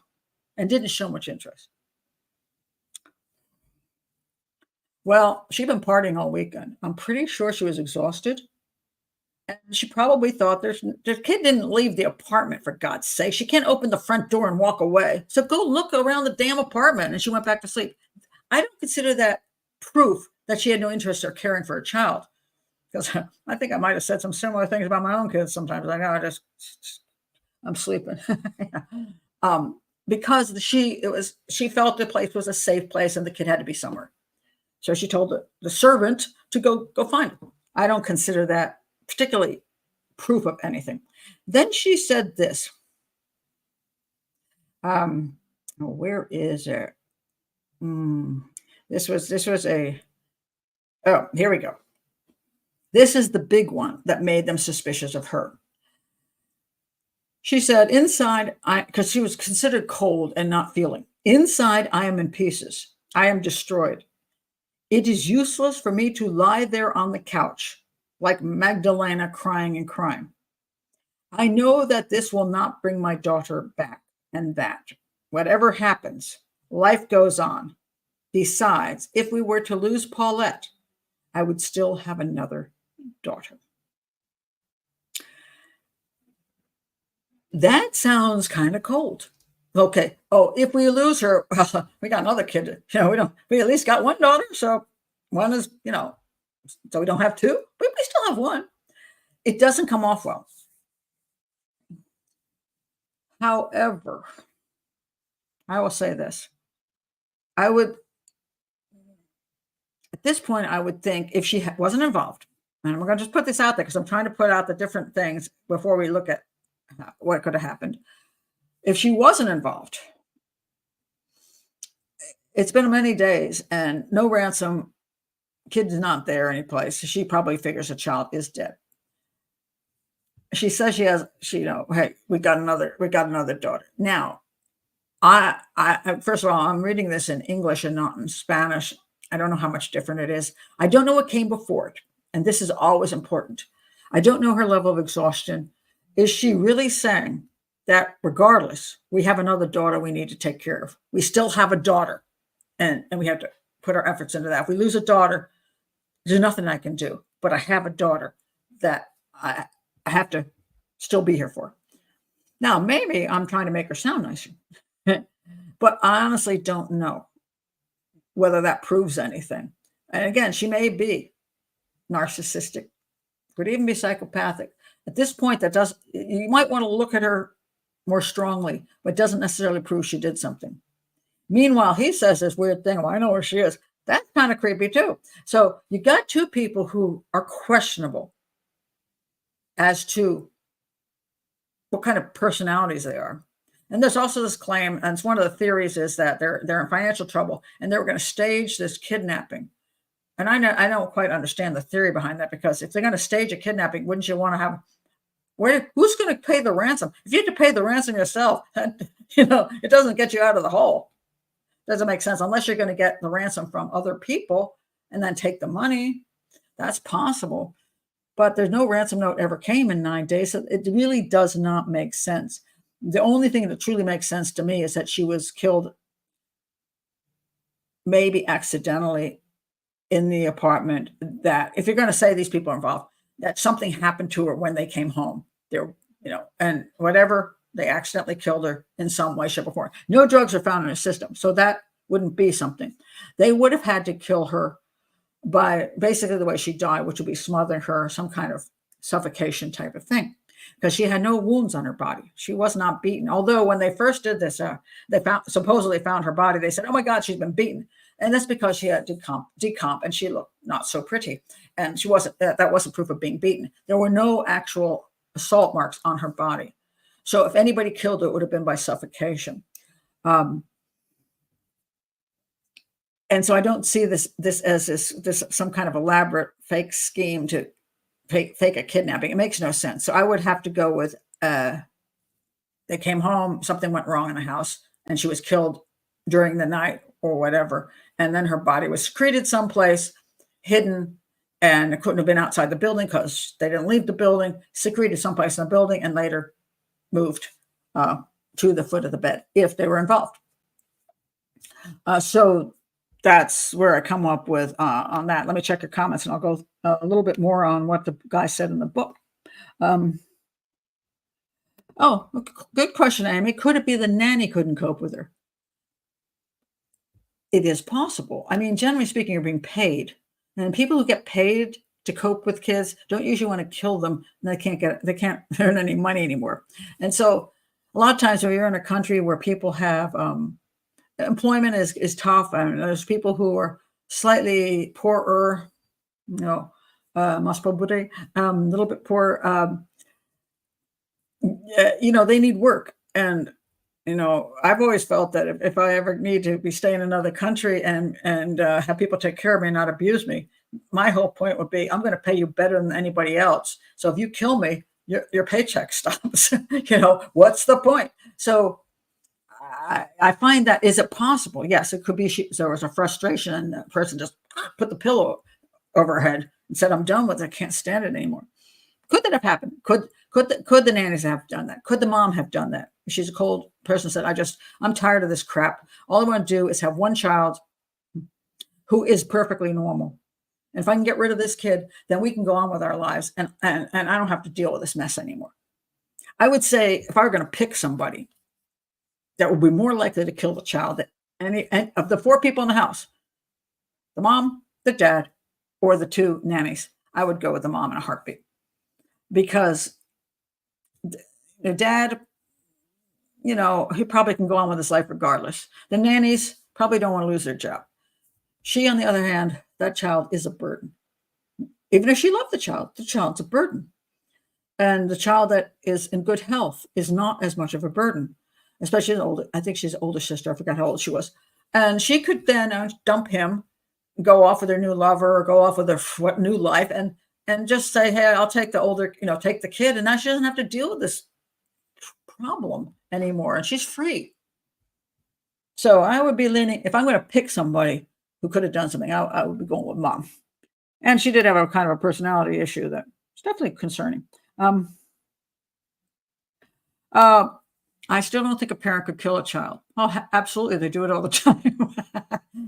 and didn't show much interest. Well, she'd been partying all weekend. I'm pretty sure she was exhausted. And she probably thought the kid didn't leave the apartment, for God's sake. She can't open the front door and walk away. So go look around the damn apartment. And she went back to sleep. I don't consider that proof that she had no interest or caring for a child. Because I think I might have said some similar things about my own kids sometimes. I know I'm sleeping. Because she felt the place was a safe place and the kid had to be somewhere. So she told the servant to go find him. I don't consider that particularly proof of anything. Then she said this. Where is it? This was a. Oh, here we go. This is the big one that made them suspicious of her. She said, inside, because she was considered cold and not feeling. Inside, I am in pieces. I am destroyed. It is useless for me to lie there on the couch, like Magdalena crying and crying. I know that this will not bring my daughter back, and that, whatever happens, life goes on. Besides, if we were to lose Paulette, I would still have another daughter. That sounds kind of cold. Okay. Oh, if we lose her, we got another kid. We at least got one daughter. So one is, so we don't have two, but we still have one. It doesn't come off well. However, I will say this. At this point, I would think if she wasn't involved, and we're going to just put this out there because I'm trying to put out the different things before we look at what could have happened. If she wasn't involved, it's been many days and no ransom, kid's not there anyplace. She probably figures the child is dead. She says hey, we got another daughter. Now, I first of all, I'm reading this in English and not in Spanish. I don't know how much different it is. I don't know what came before it. And this is always important. I don't know her level of exhaustion. Is she really saying that regardless, we have another daughter we need to take care of? We still have a daughter, and we have to put our efforts into that. If we lose a daughter, there's nothing I can do, but I have a daughter that I have to still be here for. Now, maybe I'm trying to make her sound nicer, but I honestly don't know whether that proves anything. And again, she may be narcissistic, could even be psychopathic. At this point, you might want to look at her more strongly, but it doesn't necessarily prove she did something. Meanwhile, he says this weird thing, well, I know where she is. That's kind of creepy too. So you got two people who are questionable as to what kind of personalities they are. And there's also this claim, and it's one of the theories, is that they're in financial trouble and they were going to stage this kidnapping. And I don't quite understand the theory behind that, because if they're going to stage a kidnapping, wouldn't you want to have who's going to pay the ransom? If you have to pay the ransom yourself, it doesn't get you out of the hole. Doesn't make sense unless you're going to get the ransom from other people and then take the money. That's possible. But there's no ransom note ever came in 9 days. So it really does not make sense. The only thing that truly makes sense to me is that she was killed maybe accidentally in the apartment, that if you're going to say these people are involved, that something happened to her when they came home. And whatever, they accidentally killed her in some way, shape, or form. No drugs are found in her system, so that wouldn't be something. They would have had to kill her by basically the way she died, which would be smothering her, some kind of suffocation type of thing, because she had no wounds on her body. She was not beaten. Although when they first did this, they supposedly found her body. They said, "Oh my God, she's been beaten." And that's because she had decomp, and she looked not so pretty. And she wasn't. That wasn't proof of being beaten. There were no actual assault marks on her body. So if anybody killed her, it would have been by suffocation. And so I don't see this as this some kind of elaborate fake scheme to fake a kidnapping. It makes no sense. So I would have to go with they came home, something went wrong in the house, and she was killed during the night or whatever. And then her body was secreted someplace, hidden, and it couldn't have been outside the building because they didn't leave the building, secreted someplace in the building, and later moved to the foot of the bed if they were involved. So that's where I come up with on that. Let me check your comments, and I'll go a little bit more on what the guy said in the book. Good question, Amy. Could it be the nanny couldn't cope with her? It is possible. I mean, generally speaking, you're being paid, and people who get paid to cope with kids don't usually want to kill them, and they can't earn any money anymore. And so a lot of times when you're in a country where people have employment is tough, and there's people who are slightly poorer, más pobre, a little bit poor, they need work. And I've always felt that if I ever need to be staying in another country and have people take care of me and not abuse me, my whole point would be, I'm going to pay you better than anybody else. So if you kill me, your paycheck stops. What's the point? So I find that, is it possible? Yes, it could be there was a frustration and the person just put the pillow over her head and said, I'm done with it. I can't stand it anymore. Could that have happened? Could the nannies have done that? Could the mom have done that? She's a cold person, said, I'm tired of this crap. All I want to do is have one child who is perfectly normal. And if I can get rid of this kid, then we can go on with our lives, and I don't have to deal with this mess anymore. I would say, if I were going to pick somebody that would be more likely to kill the child than any of the 4 people in the house, the mom, the dad, or the 2 nannies, I would go with the mom in a heartbeat. Because the dad, he probably can go on with his life regardless. The nannies probably don't want to lose their job. She, on the other hand, that child is a burden. Even if she loved the child's a burden. And the child that is in good health is not as much of a burden, especially I think she's an older sister. I forgot how old she was. And she could then dump him, go off with her new lover, or go off with her new life, and just say, hey, I'll take the older, take the kid. And now she doesn't have to deal with this problem anymore. And she's free. So I would be leaning, if I'm going to pick somebody who could have done something, I would be going with mom. And she did have a kind of a personality issue that was definitely concerning. I still don't think a parent could kill a child. Oh, absolutely. They do it all the time.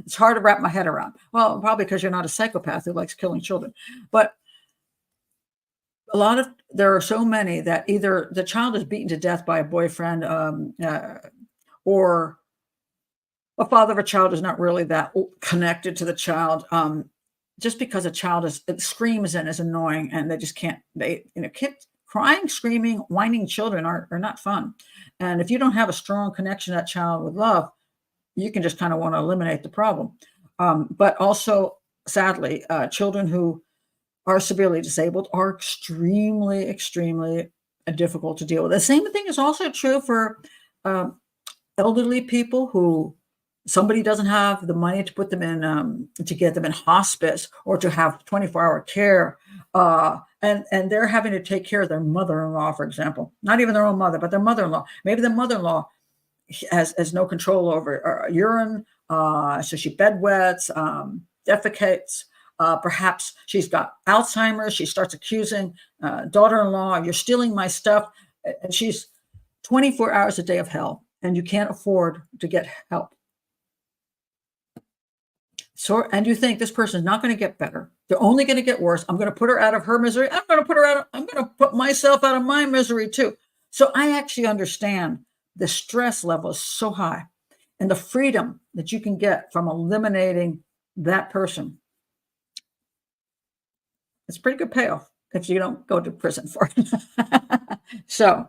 It's hard to wrap my head around. Well, probably because you're not a psychopath who likes killing children. But there are so many that either the child is beaten to death by a boyfriend, or a father of a child is not really that connected to the child. Just because a child screams and is annoying, and they just can't, kids crying, screaming, whining children are not fun. And if you don't have a strong connection to that child with love, you can just kind of want to eliminate the problem. But also, sadly, children who are severely disabled are extremely, extremely difficult to deal with. The same thing is also true for elderly people who somebody doesn't have the money to put them in, to get them in hospice or to have 24-hour care. And they're having to take care of their mother-in-law, for example, not even their own mother, but their mother-in-law. Maybe the mother-in-law has no control over urine. So she bedwets, defecates. Perhaps she's got Alzheimer's. She starts accusing daughter-in-law, you're stealing my stuff. And she's 24 hours a day of hell, and you can't afford to get help. So, and you think this person is not going to get better. They're only going to get worse. I'm going to put her out of her misery. I'm going to put myself out of my misery too. So I actually understand the stress level is so high, and the freedom that you can get from eliminating that person. It's a pretty good payoff if you don't go to prison for it. So,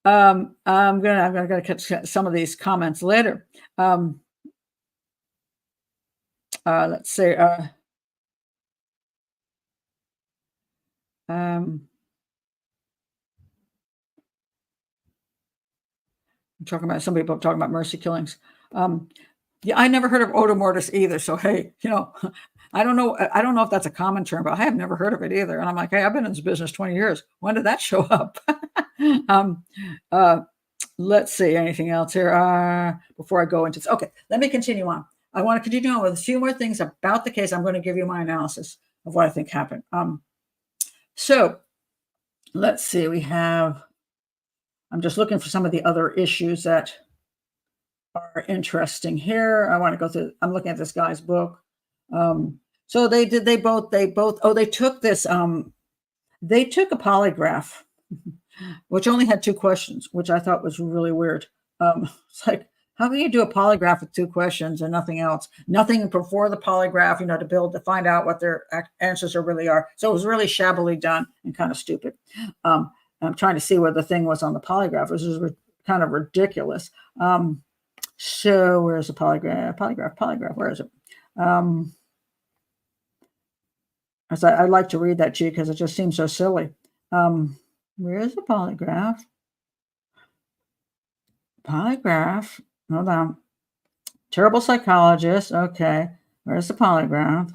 I'm gonna catch some of these comments later. Let's see. I'm talking about some people talking about mercy killings. Yeah, I never heard of odor mortis either. So hey, I don't know if that's a common term, but I have never heard of it either. And I'm like, hey, I've been in this business 20 years. When did that show up? Let's see, anything else here before I go into this? Okay, let me continue on. I want to continue on with a few more things about the case. I'm going to give you my analysis of what I think happened. So let's see. I'm just looking for some of the other issues that are interesting here. I want to go through. I'm looking at this guy's book. So they took this. They took a polygraph, which only had 2 questions, which I thought was really weird. It's like, how can you do a polygraph with 2 questions and nothing else? Nothing before the polygraph, to find out what their answers really are. So it was really shabbily done and kind of stupid. I'm trying to see where the thing was on the polygraph. This is kind of ridiculous. So where's the polygraph? Polygraph. Where is it? I'd like to read that to you because it just seems so silly. Where is the polygraph? Polygraph. Hold on. Terrible psychologist. Okay. Where's the polygraph?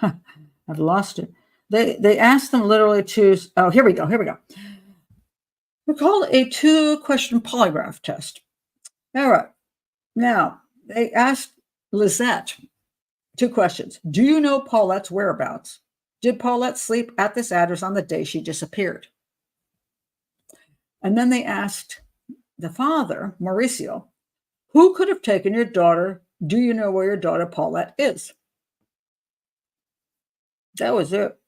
I've lost it. They asked them literally to, oh, here we go. It's called a 2-question polygraph test. All right. Now, they asked Lisette 2 questions. Do you know Paulette's whereabouts? Did Paulette sleep at this address on the day she disappeared? And then they asked the father, Mauricio, who could have taken your daughter? Do you know where your daughter Paulette is? That was it.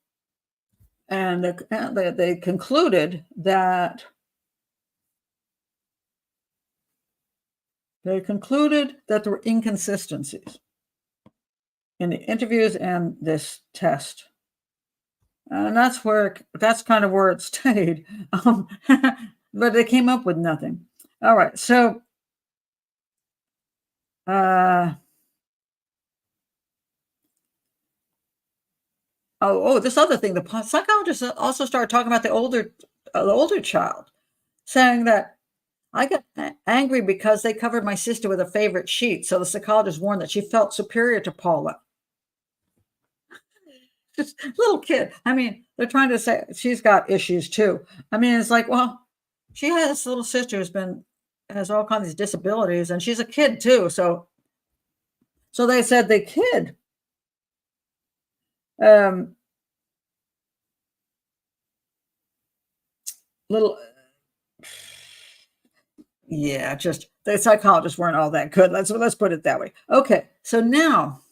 And they concluded that there were inconsistencies in the interviews and this test. And that's kind of where it stayed. But they came up with nothing. All right. So, this other thing, the psychologist also started talking about the older child, saying that I got angry because they covered my sister with a favorite sheet. So the psychologist warned that she felt superior to Paula. Just little kid. I mean, they're trying to say she's got issues too. I mean, it's like, well, she has this little sister has all kinds of disabilities, and she's a kid too. So they said the kid, just the psychologists weren't all that good. Let's put it that way. Okay, so now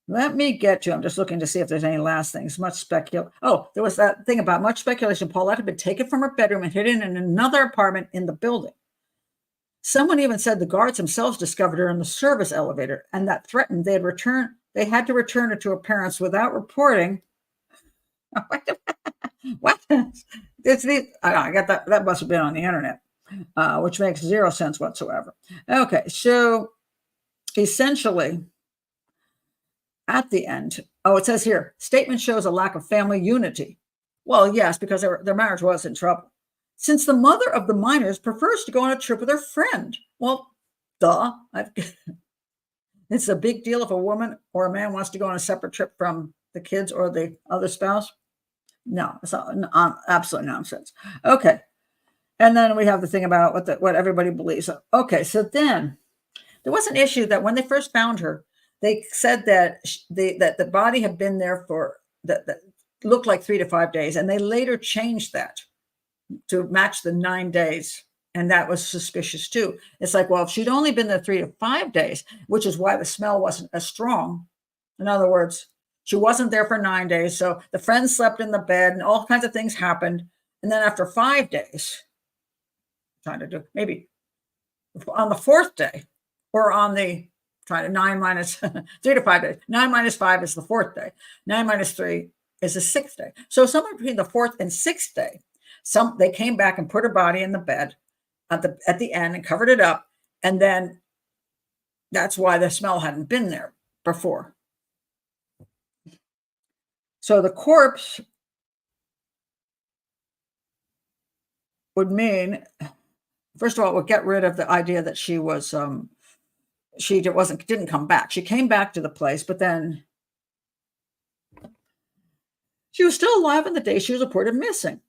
let me get to, I'm just looking to see if there's any last things. There was that thing about much speculation. Paulette had been taken from her bedroom and hidden in another apartment in the building. Someone even said the guards themselves discovered her in the service elevator, and that threatened they had to return her to her parents without reporting. What? I got that. That must have been on the internet, which makes zero sense whatsoever. Okay, so essentially, at the end, it says here, statement shows a lack of family unity. Well, yes, because their marriage was in trouble. Since the mother of the minors prefers to go on a trip with her friend. Well, duh. It's a big deal if a woman or a man wants to go on a separate trip from the kids or the other spouse. No, it's absolute nonsense. Okay. And then we have the thing about what everybody believes. Okay, so then there was an issue that when they first found her, they said that that the body had been there for that looked like 3 to 5 days, and they later changed that to match the 9 days, and that was suspicious too. It's like, well, if she'd only been there 3 to 5 days, which is why the smell wasn't as strong. In other words, she wasn't there for 9 days, so the friends slept in the bed, and all kinds of things happened. And then after 5 days, trying to do maybe on the 4th day, or on the 9 minus 3 to 5 days. 9 minus 5 is the 4th day. 9 minus 3 is the 6th day. So somewhere between the 4th and 6th day, they came back and put her body in the bed at the end and covered it up, and then that's why the smell hadn't been there before. So the corpse would mean, first of all, it would get rid of the idea that she was didn't come back. She came back to the place, but then she was still alive on the day she was reported missing.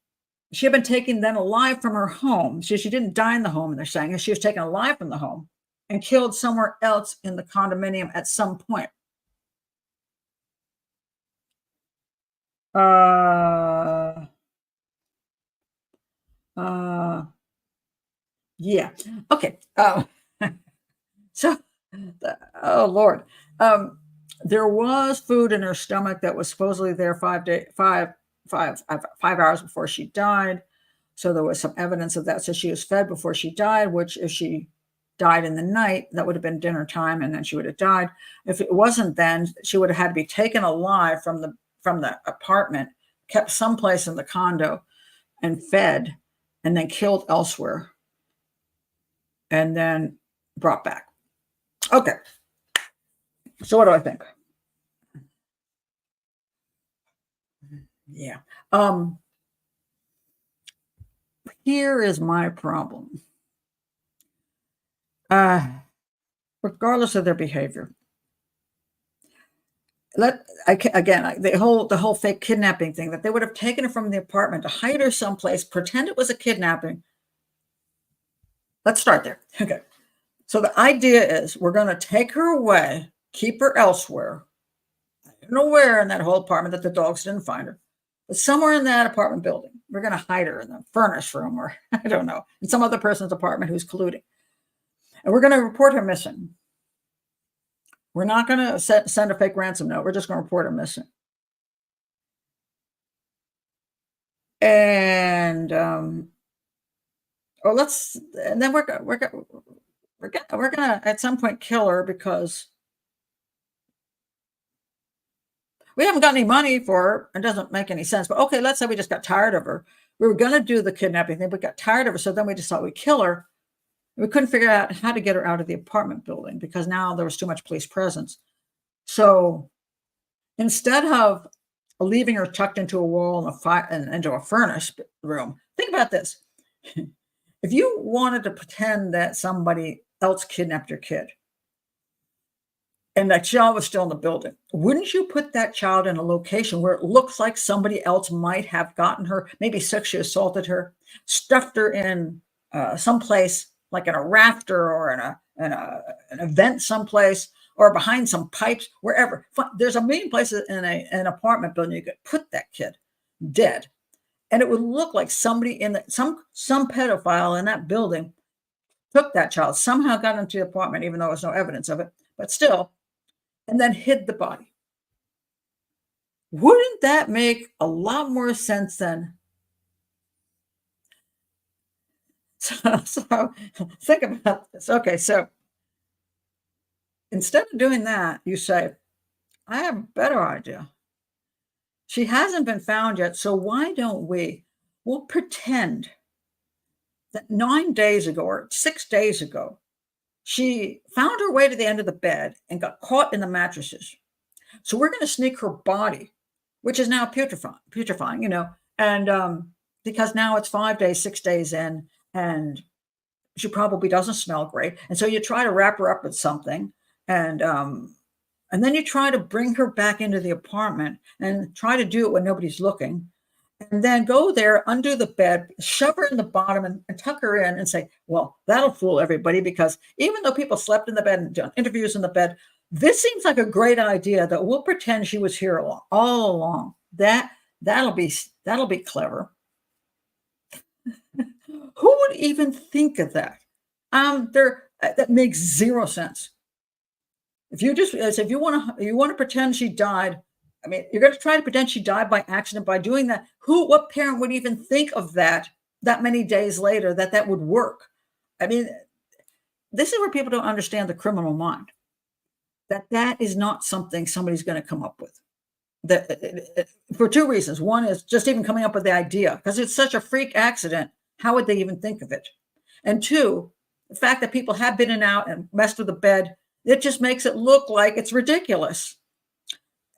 She had been taken then alive from her home. She didn't die in the home, and they're saying she was taken alive from the home and killed somewhere else in the condominium at some point. Yeah. Okay. So, oh Lord, there was food in her stomach that was supposedly there 5 hours before she died. So there was some evidence of that. So she was fed before she died, which if she died in the night, that would have been dinner time, and then she would have died. If it wasn't, then she would have had to be taken alive from the apartment, kept someplace in the condo, and fed, and then killed elsewhere, and then brought back. Okay. So what do I think? Yeah. Here is my problem. Regardless of their behavior, The whole fake kidnapping thing, that they would have taken her from the apartment to hide her someplace, pretend it was a kidnapping. Let's start there. Okay. So the idea is we're going to take her away, keep her elsewhere. I don't know where in that whole apartment, that the dogs didn't find her, but somewhere in that apartment building, we're going to hide her in the furnace room, or I don't know, in some other person's apartment who's colluding. And we're going to report her missing. We're not going to send a fake ransom note. We're just going to report her missing. And then we're gonna at some point kill her, because we haven't got any money for her. It doesn't make any sense. But okay, let's say we just got tired of her. We were gonna do the kidnapping thing, but got tired of her. So then we just thought we'd kill her. We couldn't figure out how to get her out of the apartment building, because now there was too much police presence. So instead of leaving her tucked into a wall and into a furnace room, think about this. If you wanted to pretend that somebody else kidnapped your kid and that child was still in the building, wouldn't you put that child in a location where it looks like somebody else might have gotten her, maybe sexually assaulted her, stuffed her in someplace like in a rafter, or in an event someplace, or behind some pipes, wherever? There's a million places in an apartment building you could put that kid dead. And it would look like somebody some pedophile in that building took that child, somehow got into the apartment, even though there was no evidence of it, but still, and then hid the body. Wouldn't that make a lot more sense than? So think about this. Okay, so instead of doing that, you say, I have a better idea. She hasn't been found yet, so why don't we'll pretend that 9 days ago or 6 days ago, she found her way to the end of the bed and got caught in the mattresses. So we're going to sneak her body, which is now putrefying, and because now it's 5 days, 6 days in, and she probably doesn't smell great. And so you try to wrap her up with something, and then you try to bring her back into the apartment and try to do it when nobody's looking. And then go there, undo the bed, shove her in the bottom, and tuck her in and say, well, that'll fool everybody, because even though people slept in the bed and done interviews in the bed, this seems like a great idea, that we'll pretend she was here all along. That'll be clever. Who would even think of that? That makes zero sense. If you want to pretend she died, I mean, you're going to try to pretend she died by accident by doing that. What parent would even think of that many days later, that would work? I mean, this is where people don't understand the criminal mind. That is not something somebody's going to come up with. For two reasons. One is just even coming up with the idea, because it's such a freak accident. How would they even think of it? And two, the fact that people have been in and out and messed with the bed, it just makes it look like it's ridiculous.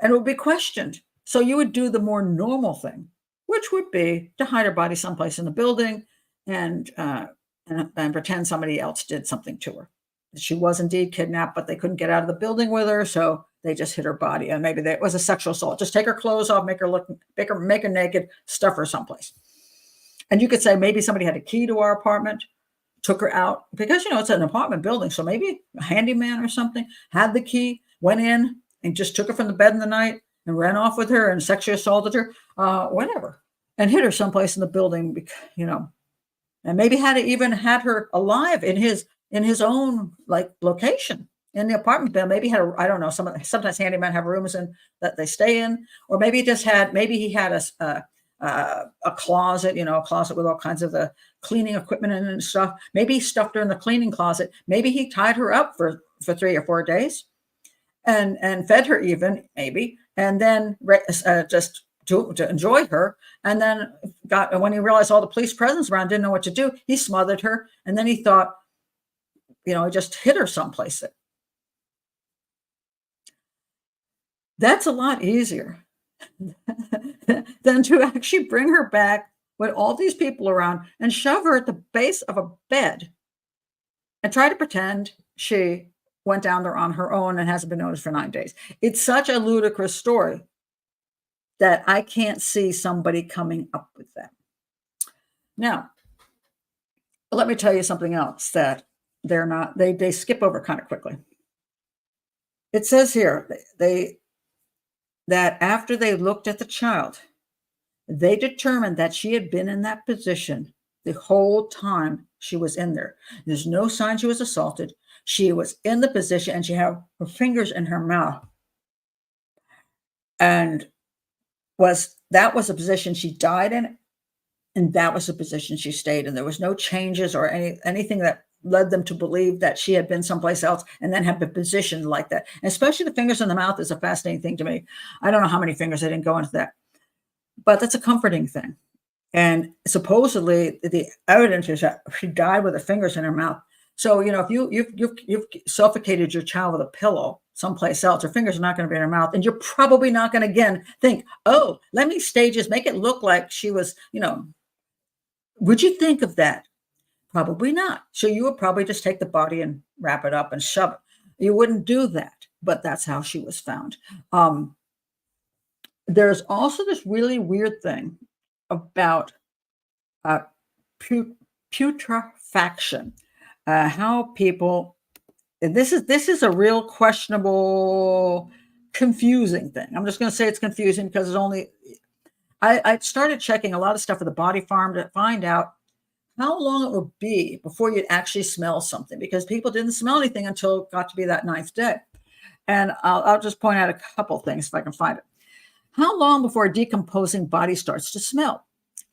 And it would be questioned. So you would do the more normal thing, which would be to hide her body someplace in the building and pretend somebody else did something to her. She was indeed kidnapped, but they couldn't get out of the building with her, so they just hid her body. And maybe it was a sexual assault. Just take her clothes off, make her naked, stuff her someplace. And you could say maybe somebody had a key to our apartment, took her out, because it's an apartment building, so maybe a handyman or something had the key, went in and just took her from the bed in the night and ran off with her and sexually assaulted her, whatever, and hid her someplace in the building, and maybe even had her alive in his own location in the apartment building. Maybe I don't know. Sometimes handymen have rooms that they stay in, or maybe he had a closet, a closet with all kinds of the cleaning equipment in and stuff. Maybe he stuffed her in the cleaning closet. Maybe he tied her up for 3 or 4 days. And fed her even, maybe, and then just to enjoy her. And then when he realized all the police presence around, didn't know what to do, he smothered her. And then he thought, he just hid her someplace. That's a lot easier than to actually bring her back with all these people around and shove her at the base of a bed and try to pretend she went down there on her own and hasn't been noticed for 9 days. It's such a ludicrous story that I can't see somebody coming up with that. Now, let me tell you something else that they skip over kind of quickly. It says here that after they looked at the child, they determined that she had been in that position the whole time she was in there. There's no sign she was assaulted. She was in the position and she had her fingers in her mouth. And that was the position she died in, and that was the position she stayed in. There was no changes or anything that led them to believe that she had been someplace else and then had been positioned like that. And especially the fingers in the mouth is a fascinating thing to me. I don't know how many fingers, I didn't go into that, but that's a comforting thing. And supposedly the evidence is that she died with her fingers in her mouth. So, if you've suffocated your child with a pillow someplace else, her fingers are not going to be in her mouth. And you're probably not going to, again, think, oh, let me make it look like she was, would you think of that? Probably not. So you would probably just take the body and wrap it up and shove it. You wouldn't do that, but that's how she was found. There's also this really weird thing about putrefaction. How people, this is a real questionable, confusing thing. I'm just going to say it's confusing because I started checking a lot of stuff at the body farm to find out how long it would be before you'd actually smell something, because people didn't smell anything until it got to be that 9th day. And I'll just point out a couple things if I can find it. How long before a decomposing body starts to smell?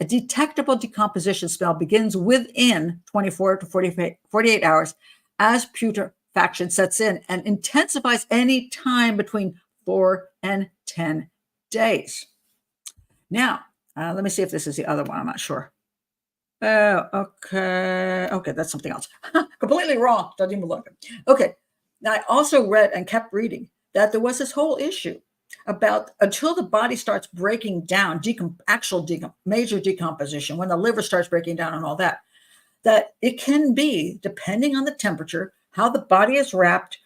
A detectable decomposition smell begins within 24 to 48 hours as putrefaction sets in and intensifies any time between 4 and 10 days. Now, let me see if this is the other one. I'm not sure. Okay, that's something else. Completely wrong. Doesn't even look. Okay, now I also read and kept reading that there was this whole issue about until the body starts breaking down, major decomposition, when the liver starts breaking down and all that, that it can be, depending on the temperature, how the body is wrapped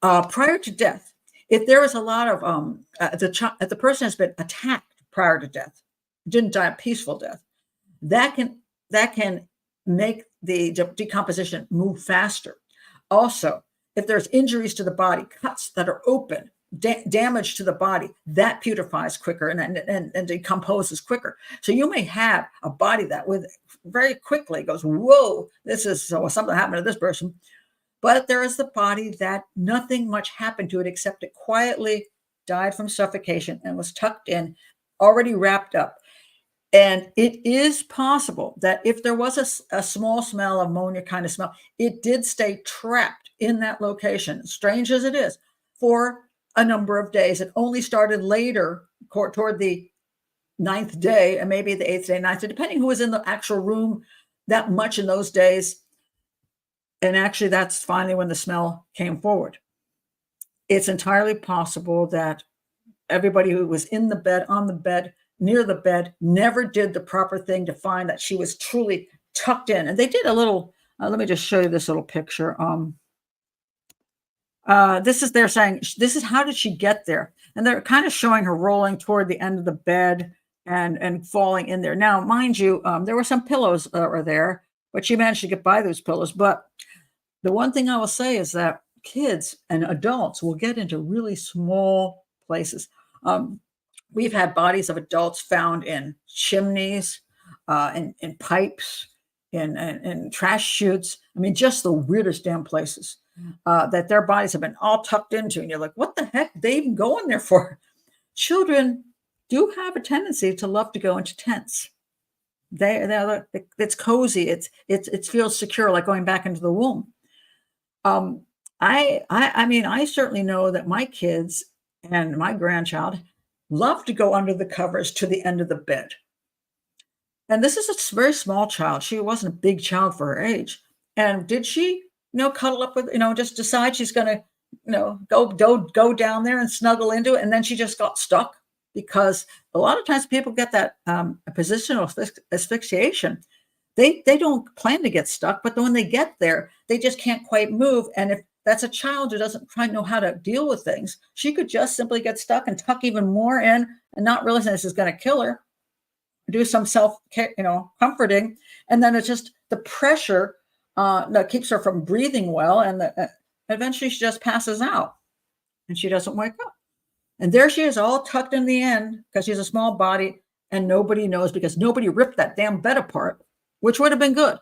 prior to death. If there is a lot of, if the person has been attacked prior to death, didn't die a peaceful death, that can make the decomposition move faster. Also, if there's injuries to the body, cuts that are open, damage to the body, that putrefies quicker and decomposes quicker. So you may have a body that very quickly goes, whoa, something happened to this person. But there is the body that nothing much happened to it except it quietly died from suffocation and was tucked in, already wrapped up. And it is possible that if there was a small smell, ammonia kind of smell, it did stay trapped in that location, strange as it is, for a number of days. It only started later toward the 9th day and maybe the 8th day, 9th day, depending who was in the actual room that much in those days. And actually, that's finally when the smell came forward. It's entirely possible that everybody who was in the bed, on the bed, near the bed, never did the proper thing to find that she was truly tucked in. And they did a little, let me just show you this little picture. They're saying, this is how did she get there? And they're kind of showing her rolling toward the end of the bed and falling in there. Now, mind you, there were some pillows that were there, but she managed to get by those pillows. But the one thing I will say is that kids and adults will get into really small places. We've had bodies of adults found in chimneys, in pipes, in trash chutes. I mean, just the weirdest damn places that their bodies have been all tucked into. And you're like, what the heck are they even going there for? Children do have a tendency to love to go into tents. It's cozy. It feels secure, like going back into the womb. I mean, I certainly know that my kids and my grandchild love to go under the covers to the end of the bed. And this is a very small child. She wasn't a big child for her age. And did she, cuddle up with, just decide she's going to, go down there and snuggle into it. And then she just got stuck, because a lot of times people get that positional asphyxiation. They don't plan to get stuck, but when they get there, they just can't quite move. And that's a child who doesn't quite know how to deal with things. She could just simply get stuck and tuck even more in and not realizing this is going to kill her, do some self, comforting. And then it's just the pressure that keeps her from breathing well. And eventually she just passes out and she doesn't wake up. And there she is, all tucked in the end because she's a small body and nobody knows because nobody ripped that damn bed apart, which would have been good.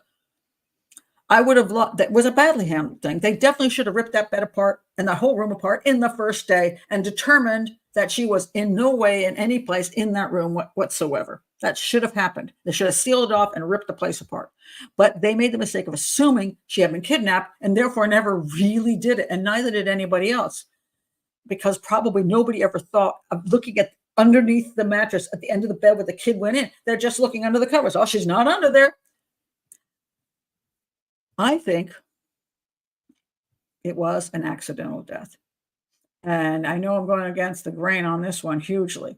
I would have loved that. Was a badly handled thing. They definitely should have ripped that bed apart and the whole room apart in the first day and determined that she was in no way in any place in that room whatsoever. That should have happened. They should have sealed it off and ripped the place apart. But they made the mistake of assuming she had been kidnapped and therefore never really did it. And neither did anybody else, because probably nobody ever thought of looking at underneath the mattress at the end of the bed where the kid went in. They're just looking under the covers. Oh, she's not under there. I think it was an accidental death. And I know I'm going against the grain on this one hugely,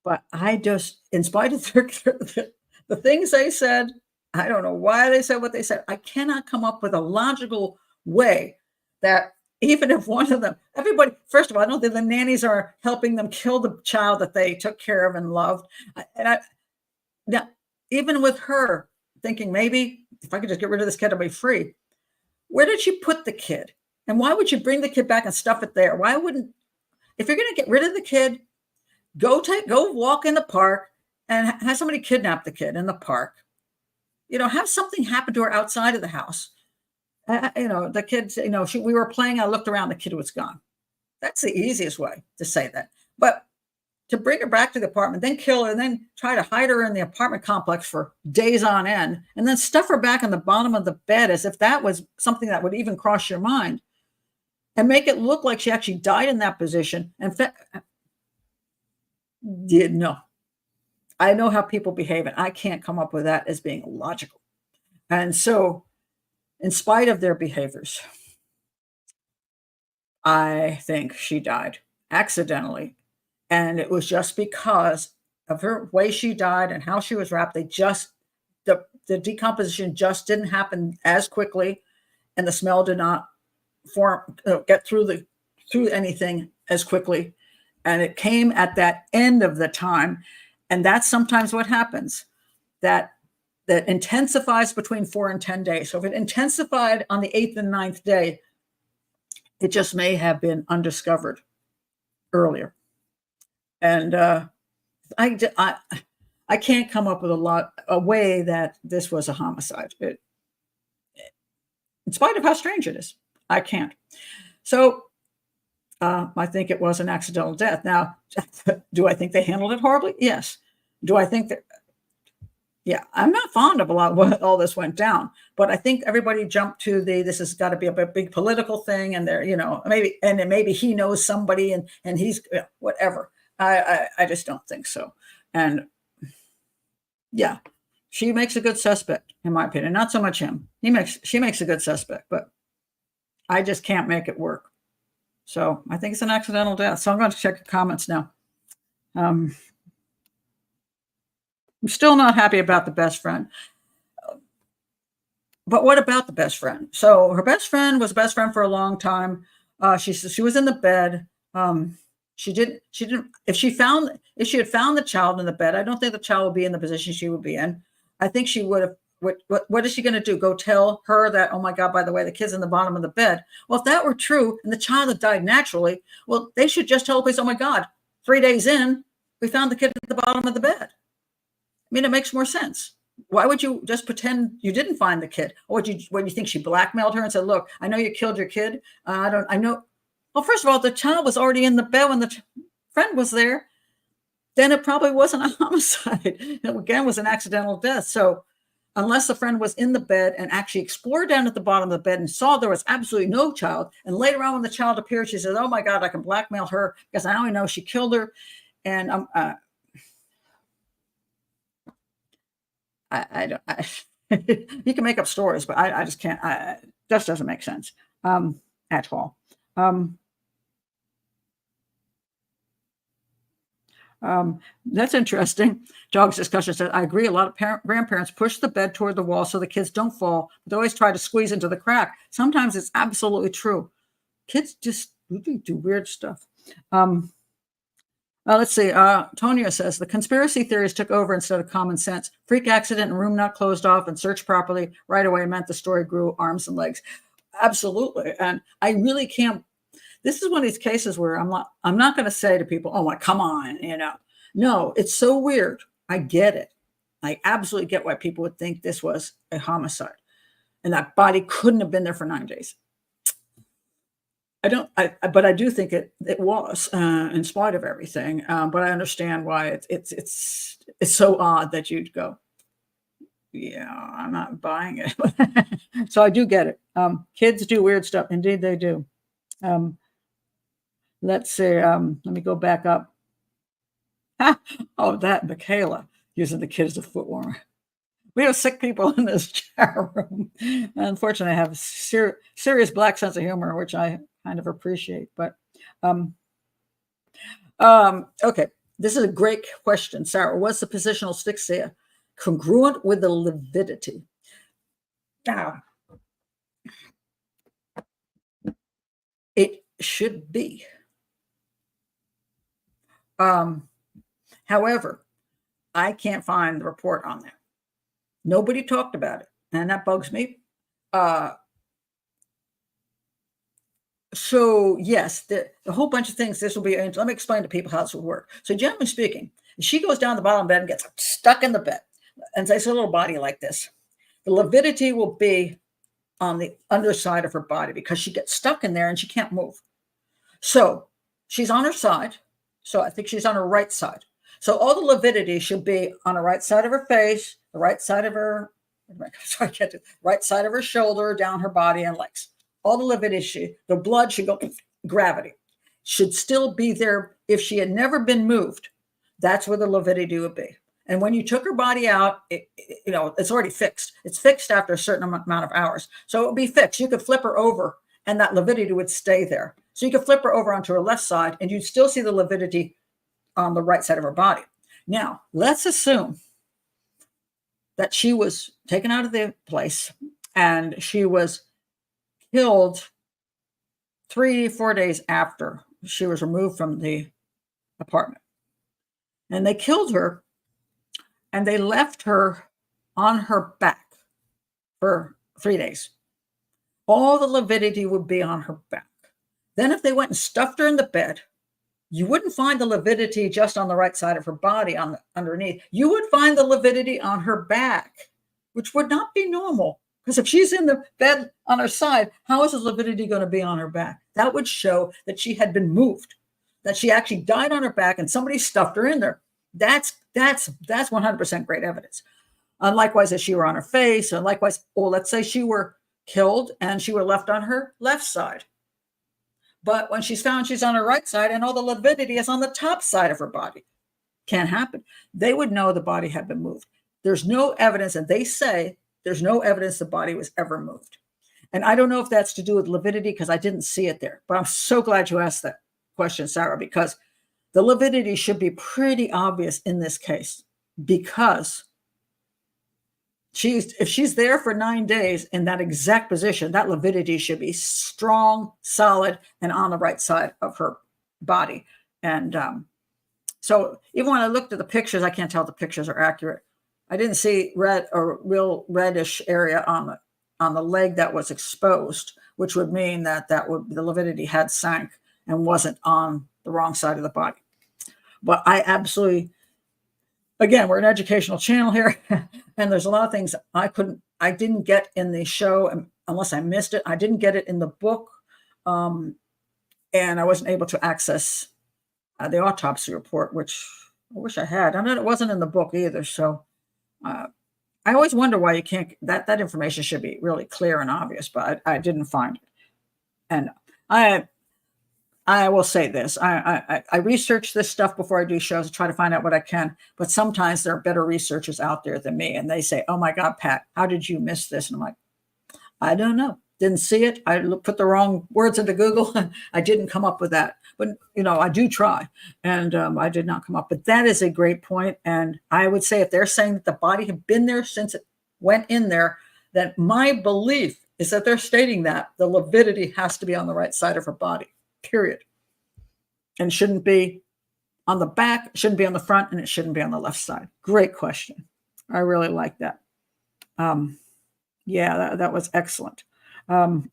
but I just, in spite of the things they said, I don't know why they said what they said. I cannot come up with a logical way that even if one of them, everybody, first of all, I don't think the nannies are helping them kill the child that they took care of and loved. Now, even with her thinking, maybe if I could just get rid of this kid, I'll be free. Where did she put the kid? And why would you bring the kid back and stuff it there? Why wouldn't, if you're going to get rid of the kid, go walk in the park and have somebody kidnap the kid in the park. Have something happen to her outside of the house. The kids, we were playing, I looked around, the kid was gone. That's the easiest way to say that. But to bring her back to the apartment, then kill her, and then try to hide her in the apartment complex for days on end, and then stuff her back in the bottom of the bed as if that was something that would even cross your mind, and make it look like she actually died in that position. And no, I know how people behave, and I can't come up with that as being logical. And so, in spite of their behaviors, I think she died accidentally. And it was just because of her way she died and how she was wrapped. The decomposition just didn't happen as quickly, and the smell did not get through anything as quickly. And it came at that end of the time. And that's sometimes what happens. That intensifies between 4 and 10 days. So if it intensified on the 8th and 9th day, it just may have been undiscovered earlier. And I can't come up with a way that this was a homicide. In spite of how strange it is, I can't. So I think it was an accidental death. Now, do I think they handled it horribly? Yes. Do I think that? Yeah, I'm not fond of a lot of what all this went down, but I think everybody jumped to this has got to be a big political thing, and maybe he knows somebody and he's whatever. I just don't think so. And yeah, she makes a good suspect, in my opinion. Not so much him. She makes a good suspect, but I just can't make it work. So I think it's an accidental death. So I'm going to check the comments now. I'm still not happy about the best friend. But what about the best friend? So her best friend was best friend for a long time. She was in the bed. She didn't. If she had found the child in the bed, I don't think the child would be in the position she would be in. I think she would have. What is she going to do? Go tell her that, oh my God, by the way, the kid's in the bottom of the bed. Well, if that were true and the child had died naturally, well, they should just tell the police, oh my God, 3 days in, we found the kid at the bottom of the bed. I mean, it makes more sense. Why would you just pretend you didn't find the kid? Or would you think she blackmailed her and said, look, I know you killed your kid. I know. Well, first of all, the child was already in the bed when the friend was there. Then it probably wasn't a homicide. It again was an accidental death. So unless the friend was in the bed and actually explored down at the bottom of the bed and saw there was absolutely no child, and later on when the child appeared, she said, oh my God, I can blackmail her because I only know she killed her. And I don't. You can make up stories, but I just can't. It just doesn't make sense at all. That's interesting. Dog's discussion says, I agree. A lot of grandparents push the bed toward the wall so the kids don't fall. They always try to squeeze into the crack. Sometimes it's absolutely true. Kids just do weird stuff. Let's see. Tonya says the conspiracy theories took over instead of common sense. Freak accident and room not closed off and searched properly right away meant the story grew arms and legs. Absolutely. And I really can't. This is one of these cases where I'm not going to say to people, oh, my, come on, No, it's so weird. I get it. I absolutely get why people would think this was a homicide and that body couldn't have been there for 9 days. But I do think it was in spite of everything. But I understand why it's so odd that you'd go, yeah, I'm not buying it. So I do get it. Kids do weird stuff. Indeed, they do. Let's see. Let me go back up. Oh, that Michaela using the kid as a foot warmer. We have sick people in this chat room. Unfortunately, I have a serious black sense of humor, which I kind of appreciate. But okay, this is a great question, Sarah. Was the positional asphyxia congruent with the lividity? Now, it should be. However, I can't find the report on that. Nobody talked about it, and that bugs me. So yes, the whole bunch of things. This will be. Let me explain to people how this will work. So generally speaking, she goes down the bottom bed and gets stuck in the bed, and it's a little body like this. The lividity will be on the underside of her body because she gets stuck in there and she can't move. So she's on her side. So I think she's on her right side. So all the lividity should be on the right side of her face, the right side of her, right side of her shoulder, down her body and legs. All the lividity, the blood should go, gravity should still be there. If she had never been moved, that's where the lividity would be. And when you took her body out, it's already fixed. It's fixed after a certain amount of hours. So it would be fixed. You could flip her over and that lividity would stay there. So you could flip her over onto her left side and you'd still see the lividity on the right side of her body. Now, let's assume that she was taken out of the place and she was killed 3-4 days after she was removed from the apartment. And they killed her and they left her on her back for 3 days. All the lividity would be on her back. Then if they went and stuffed her in the bed, you wouldn't find the lividity just on the right side of her body underneath. You would find the lividity on her back, which would not be normal. Because if she's in the bed on her side, how is the lividity going to be on her back? That would show that she had been moved, that she actually died on her back and somebody stuffed her in there. That's 100% great evidence. Likewise, if she were on her face, and likewise, let's say she were killed and she were left on her left side. But when she's found, she's on her right side and all the lividity is on the top side of her body. Can't happen. They would know the body had been moved. There's no evidence, and they say there's no evidence the body was ever moved. And I don't know if that's to do with lividity because I didn't see it there. But I'm so glad you asked that question, Sarah, because the lividity should be pretty obvious in this case because if she's there for 9 days in that exact position, that lividity should be strong, solid, and on the right side of her body. And so even when I looked at the pictures, I can't tell if the pictures are accurate. I didn't see red or real reddish area on the leg that was exposed, which would mean that the lividity had sank and wasn't on the wrong side of the body. But I absolutely, again, we're an educational channel here, and there's a lot of things I didn't get in the show unless I missed it. I didn't get it in the book, and I wasn't able to access the autopsy report, which I wish I had. I know it wasn't in the book either, so I always wonder why you can't. That information should be really clear and obvious, but I didn't find it. And I will say this. I research this stuff before I do shows to try to find out what I can. But sometimes there are better researchers out there than me. And they say, oh, my God, Pat, how did you miss this? And I'm like, I don't know. Didn't see it. I put the wrong words into Google. I didn't come up with that. But, I do try. And I did not come up. But that is a great point. And I would say if they're saying that the body had been there since it went in there, then my belief is that they're stating that the lividity has to be on the right side of her body, period. And shouldn't be on the back, shouldn't be on the front, and it shouldn't be on the left side. Great question. I really like that. Yeah, that was excellent. Oh,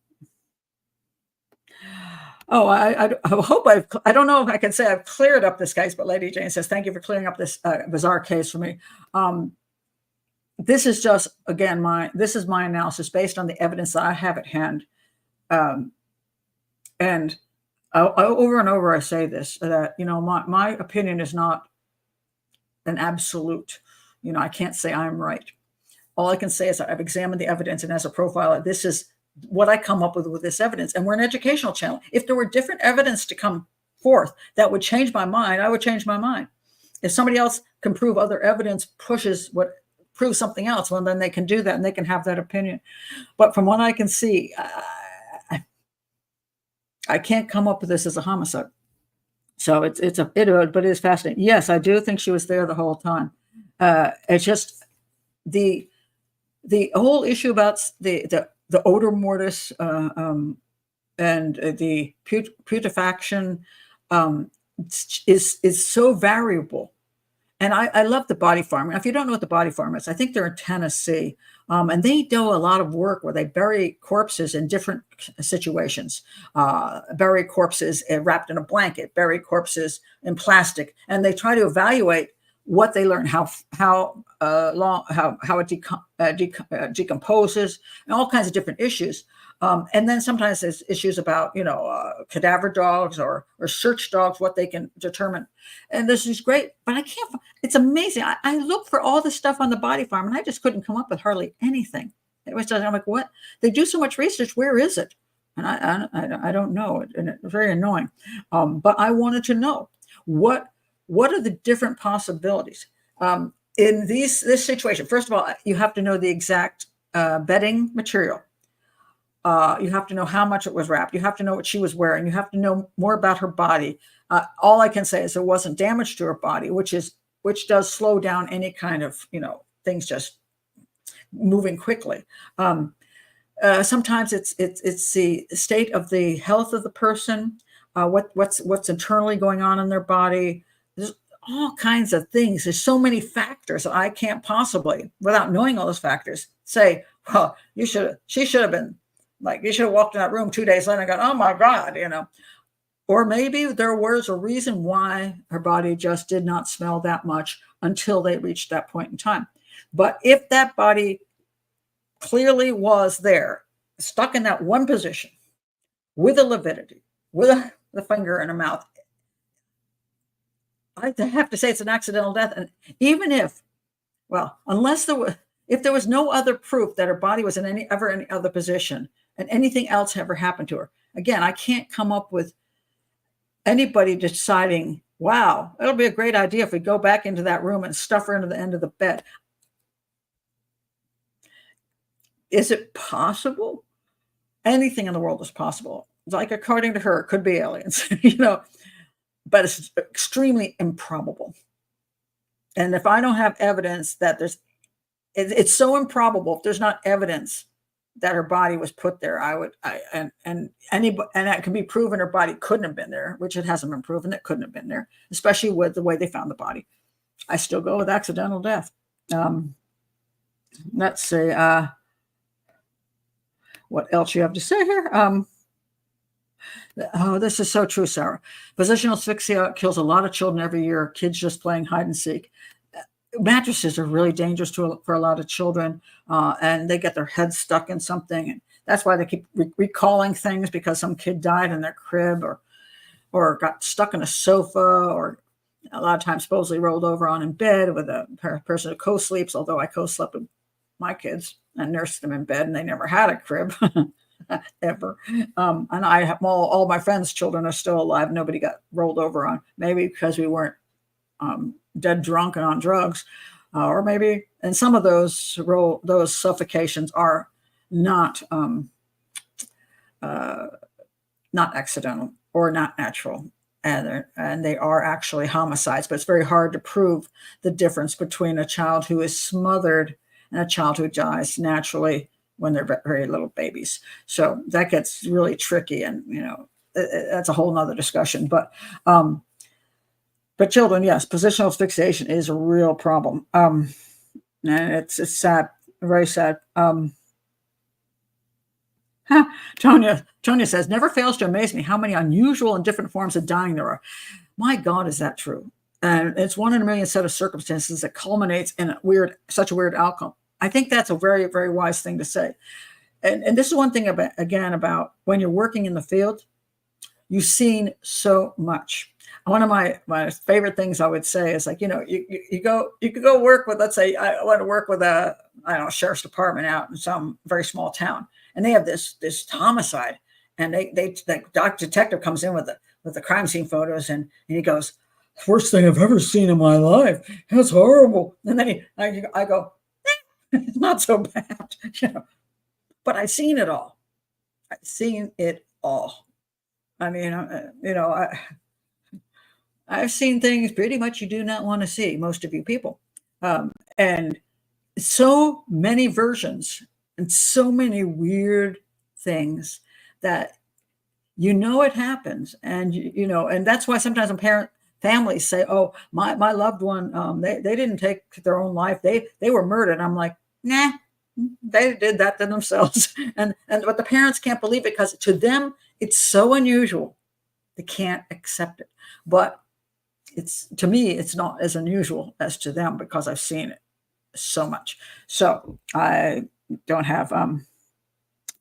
I hope I don't know if I can say I've cleared up this case, but Lady Jane says, thank you for clearing up this bizarre case for me. This is just, again, this is my analysis based on the evidence that I have at hand. And over and over, I say this, that, my opinion is not an absolute. I can't say I'm right. All I can say is that I've examined the evidence, and as a profiler, this is what I come up with this evidence. And we're an educational channel. If there were different evidence to come forth that would change my mind, I would change my mind. If somebody else can prove other evidence proves something else, well, then they can do that and they can have that opinion. But from what I can see, I can't come up with this as a homicide. So but it is fascinating. Yes, I do think she was there the whole time. It's just the whole issue about the odor mortis and the putrefaction is so variable. And I love the body farm. If you don't know what the body farm is, I think they're in Tennessee. And they do a lot of work where they bury corpses in different situations. Bury corpses wrapped in a blanket, bury corpses in plastic. And they try to evaluate what they learn, how it decomposes, and all kinds of different issues. And then sometimes there's issues about, cadaver dogs or search dogs, what they can determine. And this is great, but I can't, it's amazing. I look for all this stuff on the body farm and I just couldn't come up with hardly anything. It was just, I'm like, what? They do so much research. Where is it? And I don't know. And it's very annoying. But I wanted to know what are the different possibilities in this situation. First of all, you have to know the exact bedding material. You have to know how much it was wrapped. You have to know what she was wearing. You have to know more about her body. All I can say is there wasn't damage to her body, which does slow down any kind of, things just moving quickly. Sometimes it's the state of the health of the person, what's internally going on in their body. There's all kinds of things. There's so many factors that I can't possibly, without knowing all those factors, say, well, she should have been, like, you should have walked in that room 2 days later and gone, oh my God, Or maybe there was a reason why her body just did not smell that much until they reached that point in time. But if that body clearly was there, stuck in that one position, with a lividity, with the finger in her mouth, I have to say it's an accidental death. And even if there was no other proof that her body was in any other position and anything else ever happened to her, again, I can't come up with anybody deciding, wow, it'll be a great idea if we go back into that room and stuff her into the end of the bed. Is it possible? Anything in the world is possible. Like, according to her, it could be aliens, but it's extremely improbable. And if I don't have evidence that it's so improbable, if there's not evidence that her body was put there, and that can be proven her body couldn't have been there, which it hasn't been proven that couldn't have been there, especially with the way they found the body. I still go with accidental death. Let's see, what else you have to say here? Oh, this is so true, Sarah. Positional asphyxia kills a lot of children every year. Kids just playing hide and seek. Mattresses are really dangerous for a lot of children, and they get their heads stuck in something. And that's why they keep recalling things, because some kid died in their crib or got stuck in a sofa, or a lot of times supposedly rolled over on in bed with a person who co-sleeps, although I co-slept with my kids and nursed them in bed, and they never had a crib. Ever. And I have all my friends' children are still alive. Nobody got rolled over on, maybe because we weren't dead drunk and on drugs, or maybe, and some of those suffocations are not accidental or not natural, and they are actually homicides. But it's very hard to prove the difference between a child who is smothered and a child who dies naturally when they're very little babies. So that gets really tricky, and that's a whole nother discussion. But children, yes, positional asphyxiation is a real problem. And it's sad, very sad. Tonya says, never fails to amaze me how many unusual and different forms of dying there are. My God, is that true? And it's 1 in a million set of circumstances that culminates in such a weird outcome. I think that's a very, very wise thing to say. And this is one thing about when you're working in the field, you've seen so much. One of my favorite things I would say is like, you could go work with, let's say I want to work with a sheriff's department out in some very small town, and they have this homicide, and the detective comes in with the crime scene photos, and he goes, worst thing I've ever seen in my life. That's horrible. And then I go, it's not so bad, but I've seen it all. I've seen it all. I mean, I've seen things pretty much you do not want to see, most of you people. And so many versions and so many weird things that it happens. And, and that's why sometimes when families say, oh, my loved one, they didn't take their own life. They were murdered. I'm like, nah, they did that to themselves. But the parents can't believe it because to them, it's so unusual. They can't accept it. But to me, it's not as unusual as to them because I've seen it so much. So I don't have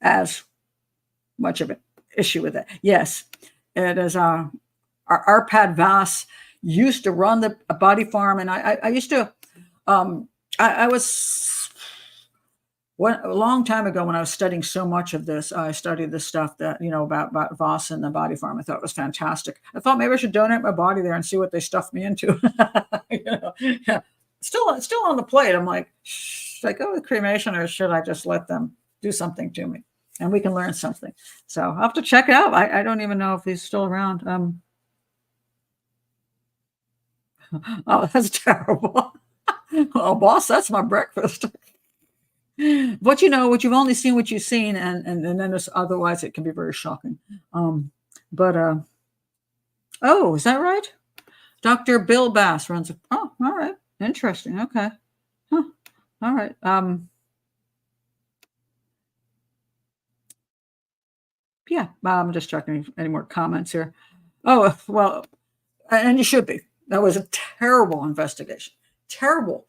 as much of an issue with it. Yes, it is. Our Arpad Vass used to run a body farm, and I used to. I was a long time ago when I was studying so much of this. I studied the stuff that about Voss and the body farm. I thought it was fantastic. I thought maybe I should donate my body there and see what they stuffed me into. Yeah, still on the plate. I'm like, should I go with cremation or should I just let them do something to me and we can learn something? So I'll have to check it out. I don't even know if he's still around. Oh, that's terrible. Oh, boss, that's my breakfast. But what you've only seen what you've seen, and then otherwise it can be very shocking. Oh, is that right? Dr. Bill Bass runs all right. Interesting. Okay. Huh. All right. Yeah, I'm just checking any more comments here. Oh, well, and you should be. That was a terrible investigation. Terrible.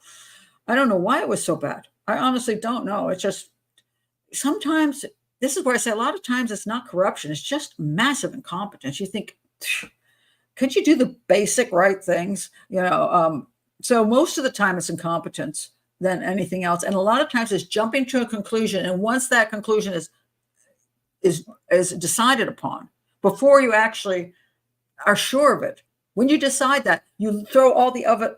I don't know why it was so bad. I honestly don't know. It's just sometimes, this is where I say a lot of times it's not corruption. It's just massive incompetence. You think, could you do the basic right things? So most of the time it's incompetence than anything else. And a lot of times it's jumping to a conclusion. And once that conclusion is decided upon, before you actually are sure of it, when you decide that, you throw all the other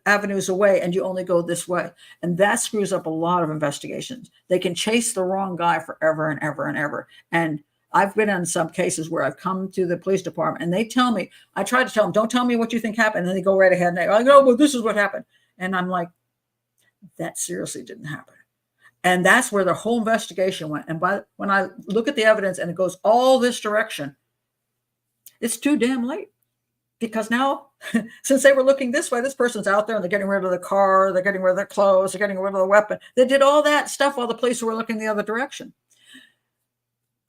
avenues away and you only go this way. And that screws up a lot of investigations. They can chase the wrong guy forever and ever and ever. And I've been in some cases where I've come to the police department and they tell me, I try to tell them, don't tell me what you think happened. And then they go right ahead and they go, no, well, this is what happened. And I'm like, that seriously didn't happen. And that's where the whole investigation went. And when I look at the evidence and it goes all this direction, it's too damn late. Because now, since they were looking this way, this person's out there and they're getting rid of the car, they're getting rid of their clothes, they're getting rid of the weapon. They did all that stuff while the police were looking the other direction.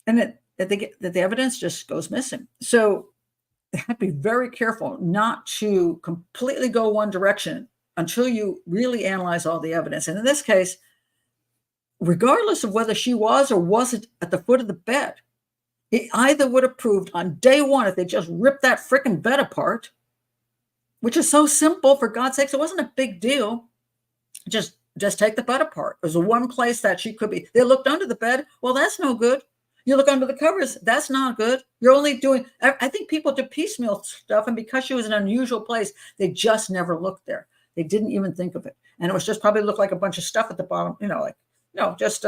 And the evidence just goes missing. So you have to be very careful not to completely go one direction until you really analyze all the evidence. And in this case, regardless of whether she was or wasn't at the foot of the bed, it either would have proved on day one if they just ripped that freaking bed apart, which is so simple, for God's sakes, it wasn't a big deal. Just take the bed apart. It was the one place that she could be. They looked under the bed. Well, that's no good. You look under the covers. That's not good. You're only doing, I think people did piecemeal stuff. And because she was in an unusual place, they just never looked there. They didn't even think of it. And it was just probably looked like a bunch of stuff at the bottom, just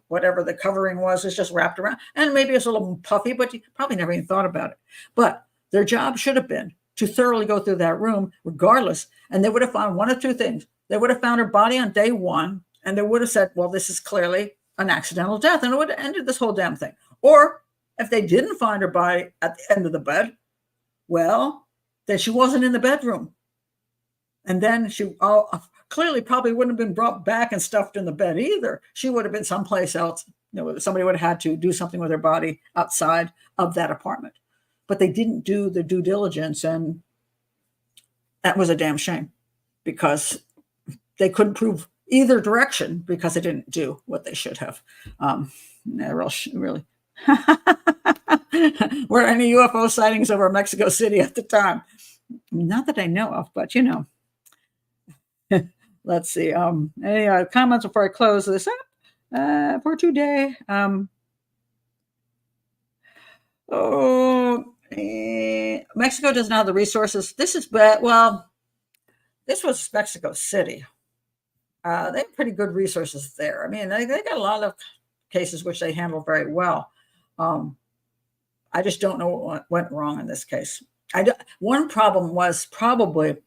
whatever the covering was just wrapped around. And maybe it's a little puffy, but you probably never even thought about it. But their job should have been to thoroughly go through that room regardless. And they would have found one of two things. They would have found her body on day one, and they would have said, well, this is clearly an accidental death, and it would have ended this whole damn thing. Or if they didn't find her body at the end of the bed, well, then she wasn't in the bedroom. And then she clearly probably wouldn't have been brought back and stuffed in the bed either. She would have been someplace else. Somebody would have had to do something with her body outside of that apartment. But they didn't do the due diligence, and that was a damn shame, because they couldn't prove either direction because they didn't do what they should have. Really. Were any UFO sightings over Mexico City at the time? Not that I know of, but Let's see. Any comments before I close this up for today? Mexico doesn't have the resources. This is bad. Well, this was Mexico City. They have pretty good resources there. I mean, they got a lot of cases which they handle very well. I just don't know what went wrong in this case. One problem was probably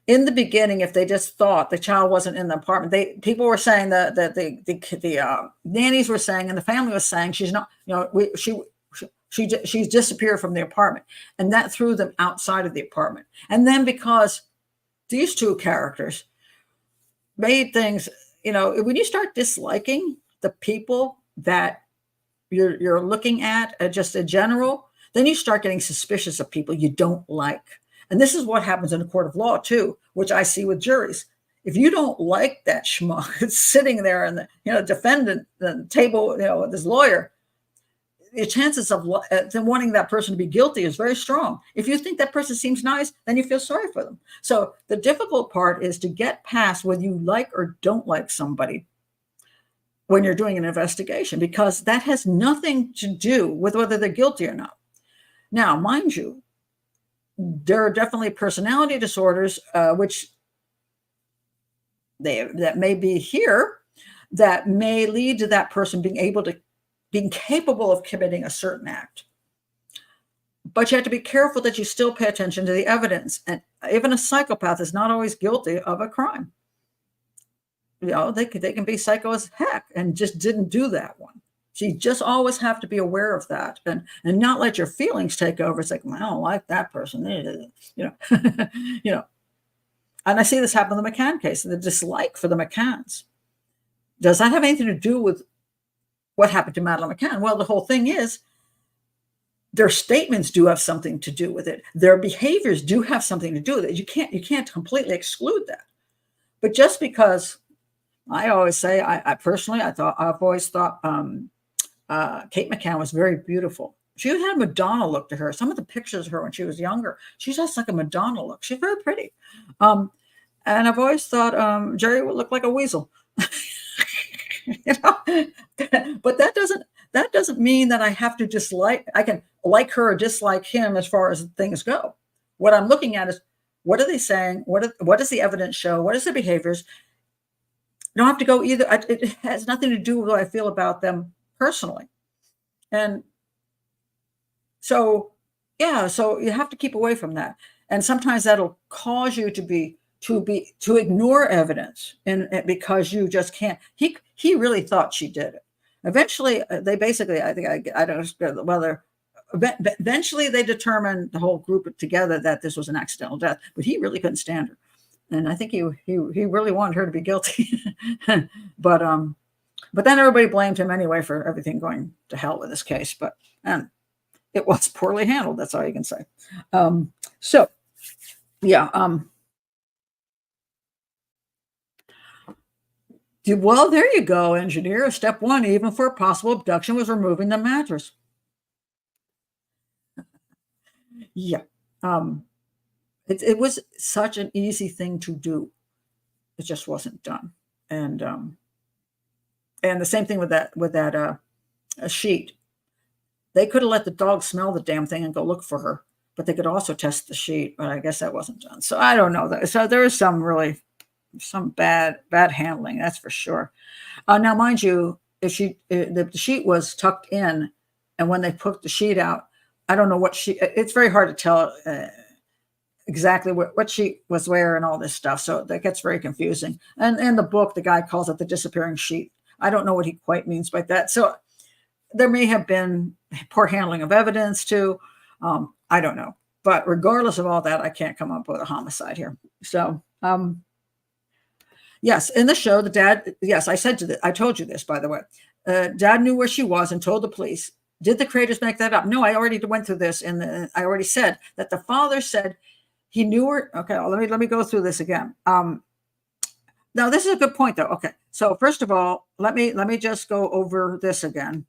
in the beginning, if they just thought the child wasn't in the apartment, people were saying that the nannies were saying, and the family was saying, she's not, she's disappeared from the apartment, and that threw them outside of the apartment. And then because these two characters made things, when you start disliking the people that you're looking at, just in general, then you start getting suspicious of people you don't like. And this is what happens in a court of law too, which I see with juries. If you don't like that schmuck sitting there and the defendant, the table, this lawyer, the chances of them wanting that person to be guilty is very strong. If you think that person seems nice, then you feel sorry for them. So the difficult part is to get past whether you like or don't like somebody when you're doing an investigation, because that has nothing to do with whether they're guilty or not. Now, mind you, there are definitely personality disorders, which that may be here, that may lead to that person being capable of committing a certain act. But you have to be careful that you still pay attention to the evidence. And even a psychopath is not always guilty of a crime. They can be psycho as heck and just didn't do that one. So you just always have to be aware of that and not let your feelings take over. It's like, well, I don't like that person, And I see this happen in the McCann case, the dislike for the McCanns. Does that have anything to do with what happened to Madeleine McCann? Well, the whole thing is their statements do have something to do with it. Their behaviors do have something to do with it. You can't completely exclude that. But just because I always say, I've always thought Kate McCann was very beautiful. She had a Madonna look to her. Some of the pictures of her when she was younger, she just like a Madonna look. She's very pretty. And I've always thought Jerry would look like a weasel. But that doesn't mean that I have to dislike. I can like her or dislike him as far as things go. What I'm looking at is, what are they saying? What does the evidence show? What is their behaviors? You don't have to go either. It has nothing to do with what I feel about them personally. And so you have to keep away from that. And sometimes that'll cause you to ignore evidence, and because you just can't. He really thought she did it. Eventually, they basically, I don't know whether. Eventually, they determined, the whole group together, that this was an accidental death. But he really couldn't stand her, and I think he really wanted her to be guilty. But then everybody blamed him anyway for everything going to hell with this case. But it was poorly handled. That's all you can say. Well, there you go, engineer. Step one, even for a possible abduction, was removing the mattress. Yeah. It was such an easy thing to do. It just wasn't done. And the same thing with that sheet. They could have let the dog smell the damn thing and go look for her, but they could also test the sheet, but I guess that wasn't done. So I don't know. So there is some bad handling, that's for sure. Now, mind you, if the sheet was tucked in, and when they put the sheet out, I don't know what it's very hard to tell exactly what she was wearing and all this stuff. So that gets very confusing. And in the book, the guy calls it the disappearing sheet. I don't know what he quite means by that. So there may have been poor handling of evidence too. I don't know. But regardless of all that, I can't come up with a homicide here. So, yes, in the show, the dad, yes, I told you this, by the way. Dad knew where she was and told the police. Did the creators make that up? No, I already went through this. I already said that the father said he knew her. Okay, well, let me go through this again. Now, this is a good point, though. Okay, so first of all, let me just go over this again.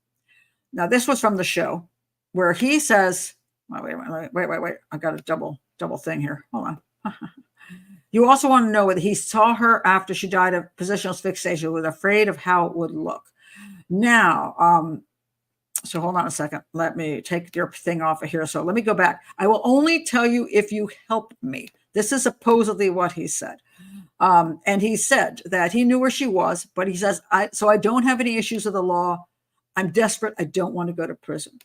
Now, this was from the show where he says, oh, wait. I got a double thing here. Hold on. You also want to know whether he saw her after she died of positional asphyxiation, was afraid of how it would look. Now, so hold on a second. Let me take your thing off of here. So let me go back. I will only tell you if you help me. This is supposedly what he said. And he said that he knew where she was, but he says, so I don't have any issues with the law. I'm desperate. I don't want to go to prison.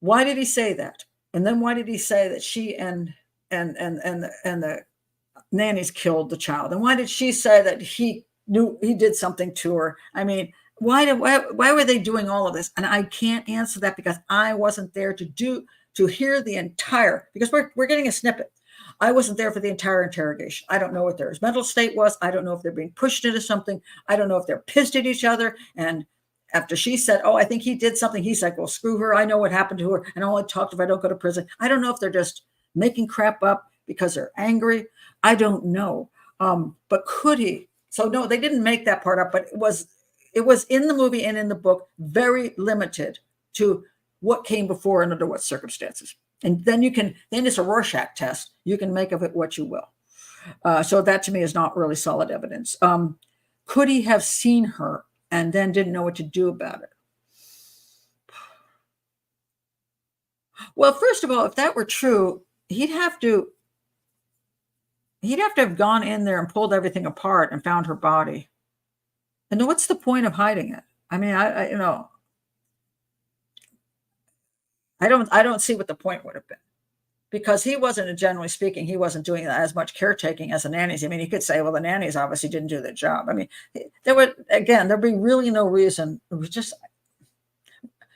Why did he say that? And then why did he say that she and the nannies killed the child? And why did she say that he knew he did something to her? I mean, why were they doing all of this? And I can't answer that because I wasn't there to hear the entire, because we're getting a snippet. I wasn't there for the entire interrogation. I don't know what their mental state was. I don't know if they're being pushed into something. I don't know if they're pissed at each other. And after she said, oh, I think he did something, he's like, well, screw her. I know what happened to her. And I'll only talk if I don't go to prison. I don't know if they're just making crap up because they're angry. I don't know. But could he? So no, they didn't make that part up, but it was in the movie and in the book, very limited to what came before and under what circumstances. And then it's a Rorschach test. You can make of it what you will. So that to me is not really solid evidence. Could he have seen her and then didn't know what to do about it? Well, first of all, if that were true, he'd have to have gone in there and pulled everything apart and found her body. And what's the point of hiding it? I mean, I don't see what the point would have been, because he wasn't, generally speaking, he wasn't doing as much caretaking as the nannies. I mean, he could say, well, the nannies obviously didn't do their job. I mean, there'd be really no reason. It was just,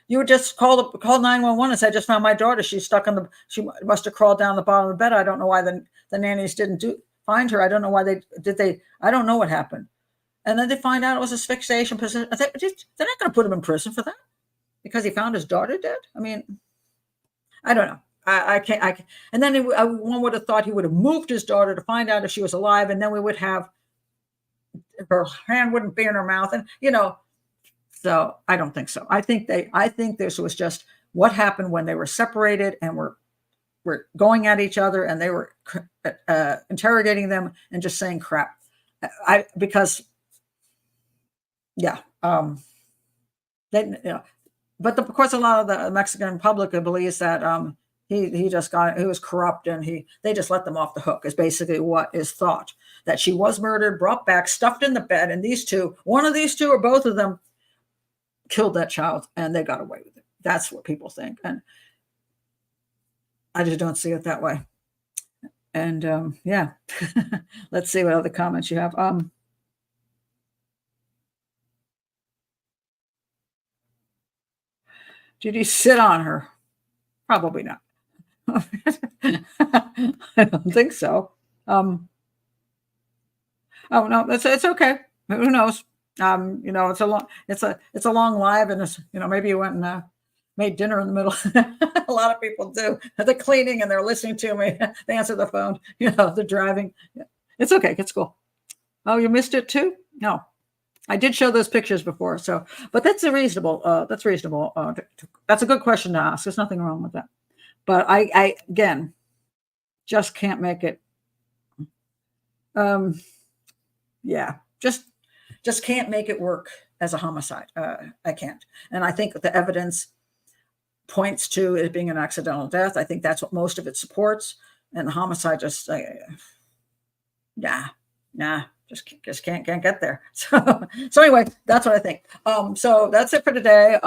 you would just call 911 and say, I just found my daughter. She must have crawled down the bottom of the bed. I don't know why the nannies didn't find her. I don't know why I don't know what happened. And then they find out it was asphyxiation. They're not going to put him in prison for that because he found his daughter dead. I mean, I don't know. I can't. And then one would have thought he would have moved his daughter to find out if she was alive, and then we would have her hand wouldn't be in her mouth, and So I don't think so. I think this was just what happened when they were separated and were going at each other, and they were interrogating them and just saying crap. But of course, a lot of the Mexican public believes that he was corrupt, and they just let them off the hook, is basically what is thought, that she was murdered, brought back, stuffed in the bed, and one of these two or both of them killed that child, and they got away with it. That's what people think, and I just don't see it that way. And let's see what other comments you have. Did he sit on her? Probably not. I don't think so. Oh no, it's okay. Who knows? It's a long live, and maybe you went and made dinner in the middle. A lot of people do. They're cleaning and they're listening to me. They answer the phone. They're driving. It's okay. It's cool. Oh, you missed it too? No. I did show those pictures before, but that's reasonable. That's reasonable. That's a good question to ask. There's nothing wrong with that. But I again, just can't make it. Just can't make it work as a homicide. I can't. And I think the evidence points to it being an accidental death. I think that's what most of it supports. And the homicide just, just can't get there. So anyway, that's what I think. So that's it for today.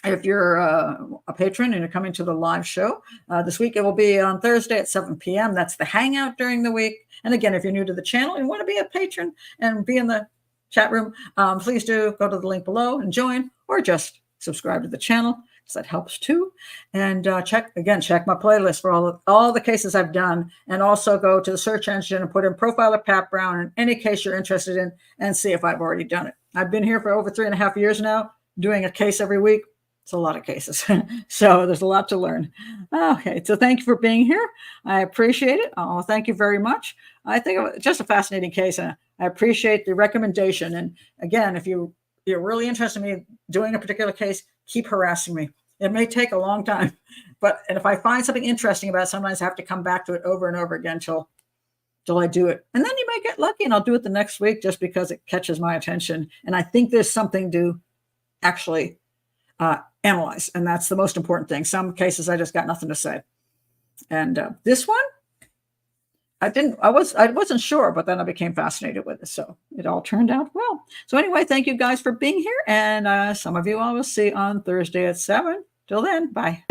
if you're a patron and you're coming to the live show this week, it will be on Thursday at 7 p.m. That's the hangout during the week. And again, if you're new to the channel and want to be a patron and be in the chat room, please do go to the link below and join, or just subscribe to the channel, because that helps too. And check my playlist for all the cases I've done, and also go to the search engine and put in Profiler Pat Brown in any case you're interested in, and see if I've already done it. I've been here for over 3.5 years now, doing a case every week. It's a lot of cases. So there's a lot to learn. Okay, so thank you for being here. I appreciate it. Oh, thank you very much. I think it was just a fascinating case, and I appreciate the recommendation. And again, if you're really interested in me doing a particular case, keep harassing me. It may take a long time, and if I find something interesting about it, sometimes I have to come back to it over and over again till I do it. And then you may get lucky and I'll do it the next week, just because it catches my attention. And I think there's something to actually analyze. And that's the most important thing. Some cases I just got nothing to say. And this one, I wasn't sure, but then I became fascinated with it. So it all turned out well. So anyway, thank you guys for being here. And some of you I will see on Thursday at 7. Till then, bye.